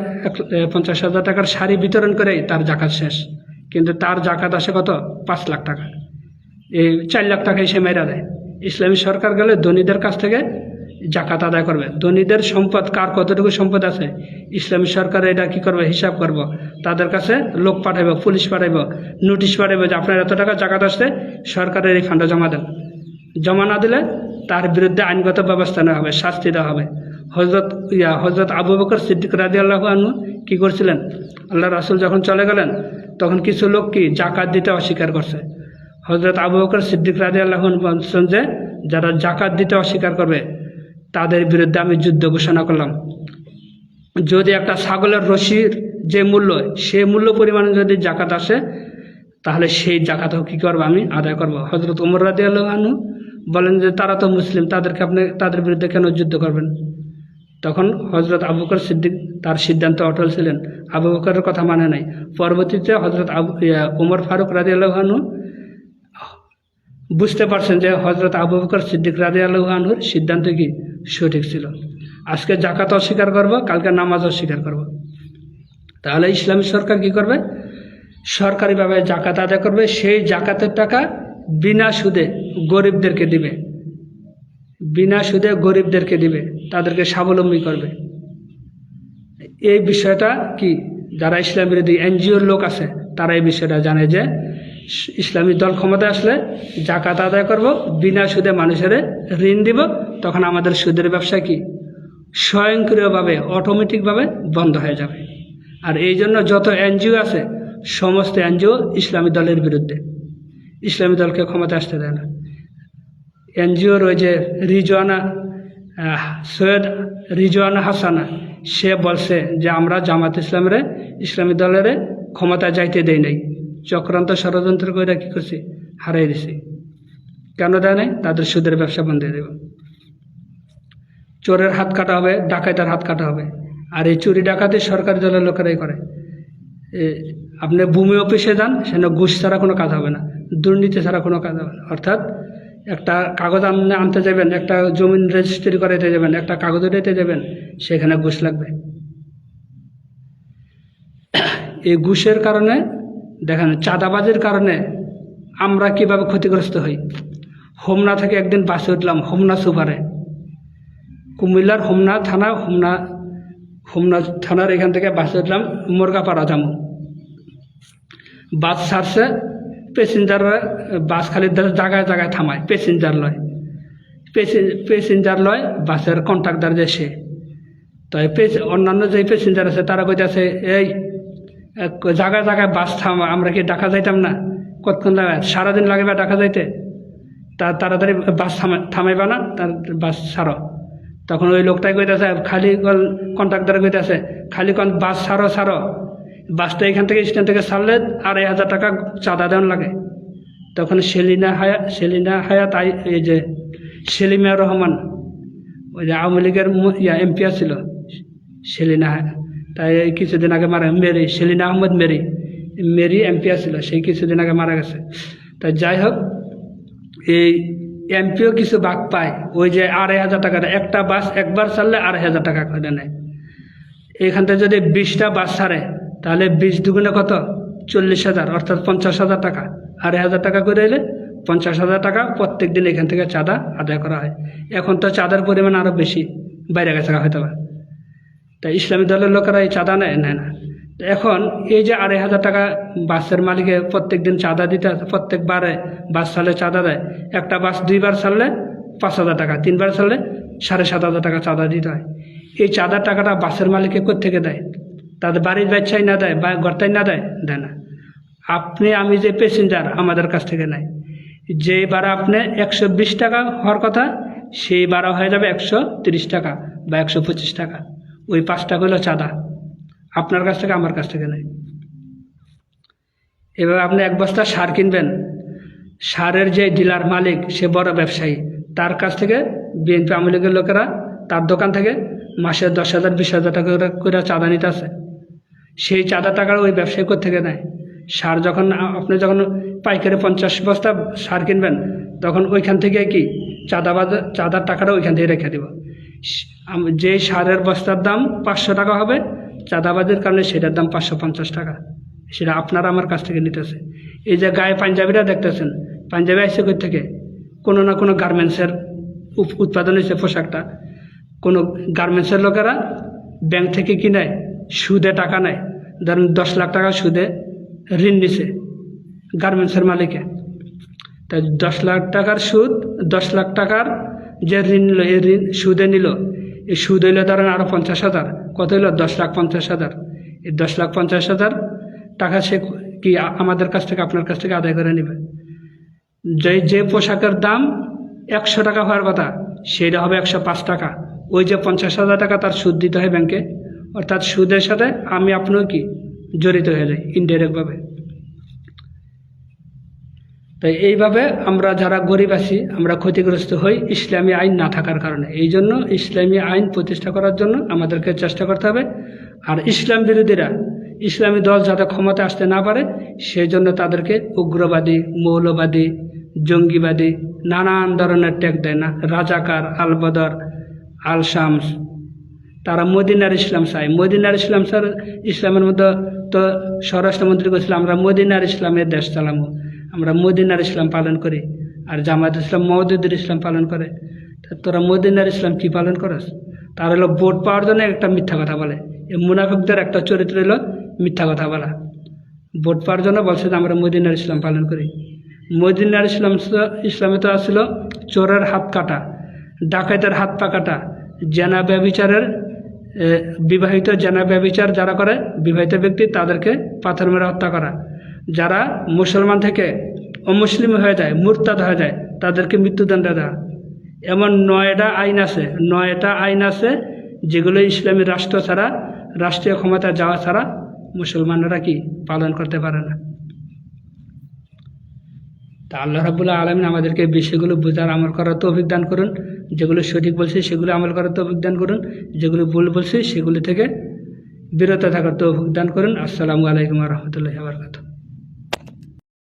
50,000 টাকার শাড়ি বিতরণ করেই তার জাকাত শেষ। কিন্তু তার জাকাত আসে কত? 5 লাখ টাকা। এই 4 লাখ টাকায় সে মেরা দেয়। ইসলামী সরকার গেলে ধনীদের কাছ থেকে জাকাত আদায় করবে। ধনীদের সম্পদ, কার কতটুকু সম্পদ আছে, ইসলামী সরকার এটা কি করবে? হিসাব করব। তাদের কাছে লোক পাঠাইব, পুলিশ পাঠাইব, নোটিশ পাঠাইব যে আপনার এত টাকা জাকাত আসছে, সরকারের এই ফান্ডে জমা দেন। জমা না দিলে তার বিরুদ্ধে আইনগত ব্যবস্থা নেওয়া হবে, শাস্তি দেওয়া হবে। হজরত আবু বকর সিদ্দিক রাদিয়াল্লাহু আনহু কি করছিলেন? আল্লাহ রাসূল যখন চলে গেলেন তখন কিছু লোক কি জাকাত দিতে অস্বীকার করছে। হজরত আবু বকর সিদ্দিক রাদিয়াল্লাহু আনহু বলছেন যে যারা জাকাত দিতে অস্বীকার করবে তাদের বিরুদ্ধে আমি যুদ্ধ ঘোষণা করলাম। যদি একটা ছাগলের রশির যে মূল্য, সে মূল্য পরিমাণে যদি জাকাত আসে, তাহলে সেই জাকাতও কী করবো? আমি আদায় করব। হজরত ওমর রাদিয়াল্লাহু আনহু বলেন যে তারা তো মুসলিম, তাদের বিরুদ্ধে কেন যুদ্ধ করবেন? তখন হজরত আবু বকর সিদ্দিক তার সিদ্ধান্ত অটল ছিলেন, আবু বকরের কথা মানে নাই। পরবর্তীতে হজরত ওমর ফারুক রাদিয়াল্লাহু আনহু বুঝতে পারছেন যে হজরত আবু বকর সিদ্দিক রাদিয়াল্লাহু আনহুর সিদ্ধান্ত কি সঠিক ছিল। আজকে জাকাত অস্বীকার করব, কালকে নামাজ অস্বীকার করব। তাহলে ইসলামী সরকার কি করবে? সরকারিভাবে জাকাত আদায় করবে। সেই জাকাতের টাকা বিনা সুদে গরিবদেরকে দিবে, বিনা সুদে গরিবদেরকে দিবে, তাদেরকে স্বাবলম্বী করবে। এই বিষয়টা কি যারা ইসলাম বিরোধী এনজিওর লোক আছে তারা এই বিষয়টা জানে যে ইসলামী দল ক্ষমতায় আসলে জাকাত আদায় করব, বিনা সুদে মানুষের ঋণ দিব, তখন আমাদের সুদের ব্যবসা কি স্বয়ংক্রিয়ভাবে, অটোমেটিকভাবে বন্ধ হয়ে যাবে। আর এই জন্য যত এনজিও আছে সমস্ত এনজিও ইসলামী দলের বিরুদ্ধে, ইসলামী দলকে ক্ষমতা আসতে দেয় না। এনজিওর ওই যে সৈয়দ রিজওয়ানা হাসানা, সে বলছে যে আমরা জামাত ইসলামী দলের ক্ষমতা যাইতে দেই নাই, চক্রান্ত ষড়যন্ত্র করে কী করছি? হারাই দিছি। কেন দেয় নাই? তাদের সুদের ব্যবসা বন্ধ দেব। চোরের হাত কাটা হবে, ডাকাতের হাত কাটা হবে। আর এই চুরি ডাকাতি সরকারি দলের লোকেরাই করে। আপনি ভূমি অফিসে যান, সেখানে ঘুষ ছাড়া কোনো কাজ হবে না, দুর্নীতি ছাড়া কোনো কাজ হবে না। অর্থাৎ একটা কাগজ আনতে যাবেন, একটা জমিন রেজিস্ট্রি করাইতে যাবেন, একটা কাগজ উঠাইতে যাবেন, সেখানে ঘুষ লাগবে। এই ঘুষের কারণে দেখেন, চাঁদাবাজির কারণে আমরা কিভাবে ক্ষতিগ্রস্ত হই। হোমনা থেকে একদিন বাসে উঠলাম, হোমনা সুপারে, কুমিল্লার হোমনা থানার এখান থেকে বাসে উঠলাম মুরগাপাড়া যাবো। বাস ছাড়ছে, প্যাসেঞ্জাররা বাস খালি জায়গায় জায়গায় থামায়, প্যাসেঞ্জার লয় বাসের কন্ট্রাক্টর যে সে। তো অন্যান্য যে প্যাসেঞ্জার আছে তারা কইতেছে এই জায়গায় জায়গায় বাস থামা, আমরা কি ঢাকা যাইতাম না? কতক্ষণ লাগে? সারাদিন লাগবে ঢাকা যাইতে, তাড়াতাড়ি বাস থামাইবা না, তার বাস ছাড়ো। তখন ওই লোকটাই কইতেছে, খালি কন্ট্রাক্টর কইতেছে খালি বাস ছাড়ো, বাসটা এখান থেকে স্ট্যান্ড থেকে ছাড়লে 2,500 টাকা চাঁদা দেওয়ান লাগে। তখন সেলিনা হায়াত এই যে সেলিমা রহমান, ওই যে আওয়ামী লীগের এমপি ছিল সেলিনা হায়াত, তাই কিছুদিন আগে মারা, সেলিনা আহমেদ মেরি এমপি ছিল, সেই কিছুদিন আগে মারা গেছে। তাই যাই হোক, এই এমপিও কিছু ভাগ পায়, ওই যে 2,500 টাকা, একটা বাস একবার ছাড়লে 2,500 টাকা করে নেয়। এখান থেকে যদি 20টা বাস ছাড়ে তাহলে 20 দুগুণে কত? 40,000, অর্থাৎ 50,000 টাকা। 2,500 টাকা করে এলে 50,000 টাকা প্রত্যেক দিন এখান থেকে চাঁদা আদায় করা হয়। এখন তো চাঁদার পরিমাণ আরও বেশি বাইরে গেছে হয়তো বা, তাই ইসলামী দলের লোকেরা এই চাঁদা নেয় না। তো এখন এই যে 2,500 টাকা বাসের মালিকে প্রত্যেক দিন চাঁদা দিতে আছে, প্রত্যেকবারে বাস চালে চাঁদা দেয়। একটা বাস 2 বার চাললে 5,000 টাকা, 3 বার চাললে 7,500 টাকা চাঁদা দিতে হয়। এই চাঁদার টাকাটা বাসের মালিকে কোত্থেকে দেয়? তাদের বাড়ির বাচ্চাই না দেয় বা গর্তাই না দেয়, দেয় না। আপনি আমি যে প্যাসেঞ্জার আমাদের কাছ থেকে নেয়। যে ভাড়া আপনি 120 টাকা হওয়ার কথা, সেই ভাড়া হয়ে যাবে 130 টাকা বা 125 টাকা। ওই 5 টাকা হলো চাঁদা, আপনার কাছ থেকে আমার কাছ থেকে নেয়। এবার আপনি 1 বস্তা সার কিনবেন, সারের যে ডিলার মালিক সে বড় ব্যবসায়ী, তার কাছ থেকে বিএনপি আওয়ামী লীগের লোকেরা তার দোকান থেকে মাসে 10,000 20,000 টাকা করে চাঁদা নিতে আছে। সেই চাঁদা টাকার ওই ব্যবসায়ী থেকে নেয়। সার যখন আপনি যখন পাইকারি 50 বস্তা সার কিনবেন, তখন ওইখান থেকে কি চাঁদার টাকাটা ওইখান থেকে রেখে দেব। যে সারের বস্তার দাম 500 টাকা হবে, চাঁদাবাজির কারণে সেটার দাম 550 টাকা। সেটা আপনারা আমার কাছ থেকে নিতেছে। এই যে গায়ে পাঞ্জাবিরা দেখতেছেন, পাঞ্জাবি আসছে কই থেকে? কোনো না কোনো গার্মেন্টসের উৎপাদন হয়েছে পোশাকটা। কোনো গার্মেন্টসের লোকেরা ব্যাংক থেকে কিনে সুদে টাকা নেয়। ধরেন 10 লাখ টাকা সুদে ঋণ নিছে গার্মেন্টসের মালিকে, তাই 10 লাখ টাকার সুদ, 10 লাখ টাকার যে ঋণ নিল, এই ঋণ সুদে নিল, এই সুদ হইলে ধরেন আরও 50,000, কত হইল? 10,50,000। এই 10,50,000 টাকা সে কি আমাদের কাছ থেকে আপনার কাছ থেকে আদায় করে নেবে। যে পোশাকের দাম 100 টাকা হওয়ার কথা, সেটা হবে 105 টাকা। ওই যে 50,000 টাকা তার সুদ দিতে হয় ব্যাংকে, অর্থাৎ সুদের সাথে আমি আপনিও কি জড়িত হয়ে যাই ইনডাইরেক্টভাবে। তাই এইভাবে আমরা যারা গরিব আছি আমরা ক্ষতিগ্রস্ত হই ইসলামী আইন না থাকার কারণে। এই জন্য ইসলামী আইন প্রতিষ্ঠা করার জন্য আমাদেরকে চেষ্টা করতে হবে। আর ইসলাম বিরোধীরা, ইসলামী দল যাতে ক্ষমতা আসতে না পারে, সেই জন্য তাদেরকে উগ্রবাদী, মৌলবাদী, জঙ্গিবাদী নানান ধরনের ট্যাগ দেয় না। রাজাকার, আল বদর, আল শামস, তারা মদিনার ইসলাম চায়। মদিনার ইসলাম স্যার, ইসলামের মধ্যে তো স্বরাষ্ট্রমন্ত্রী বলছিল আমরা মদিনার ইসলামের দেশ চালামো, আমরা মদিনার ইসলাম পালন করি। আর জামায়াত ইসলাম মওদুদের ইসলাম পালন করে। তোরা মদিনার ইসলাম কি পালন করস? তার হলো ভোট পাওয়ার জন্য একটা মিথ্যা কথা বলে। এই মুনাফিকদের একটা চরিত্র হলো মিথ্যা কথা বলা। ভোট পাওয়ার জন্য বলছে যে আমরা মদিনার ইসলাম পালন করি। মদিনার ইসলামে তো আসছিল চোরের হাত কাটা, ডাকাতের হাত পা কাটা, জেনা ব্যভিচারের বিবাহিত জেনা ব্যভিচার যারা করে বিবাহিত ব্যক্তি, তাদেরকে পাথর মেরে হত্যা করা। যারা মুসলমান থেকে অমুসলিম হয়ে যায়, মুরতাদ হয়ে যায়, তাদেরকে মৃত্যুদণ্ড দেওয়া। এমন 9টা আইন আছে, 9টা আইন আছে যেগুলো ইসলামী রাষ্ট্র ছাড়া, রাষ্ট্রীয় ক্ষমতা যাওয়া ছাড়া মুসলমানরা কি পালন করতে পারে না। তা আল্লাহ রাব্বুল আলামিন আমাদেরকে বিষয়গুলো বোঝার, আমল করার তৌফিক দান করুন। যেগুলো সঠিক বলছি সেগুলো আমল করার তৌফিক দান করুন, যেগুলো ভুল বলছি সেগুলি থেকে বিরত থাকার তৌফিক দান করুন। আসসালামু আলাইকুম ওয়া রাহমাতুল্লাহি ওয়া বারাকাতুহু।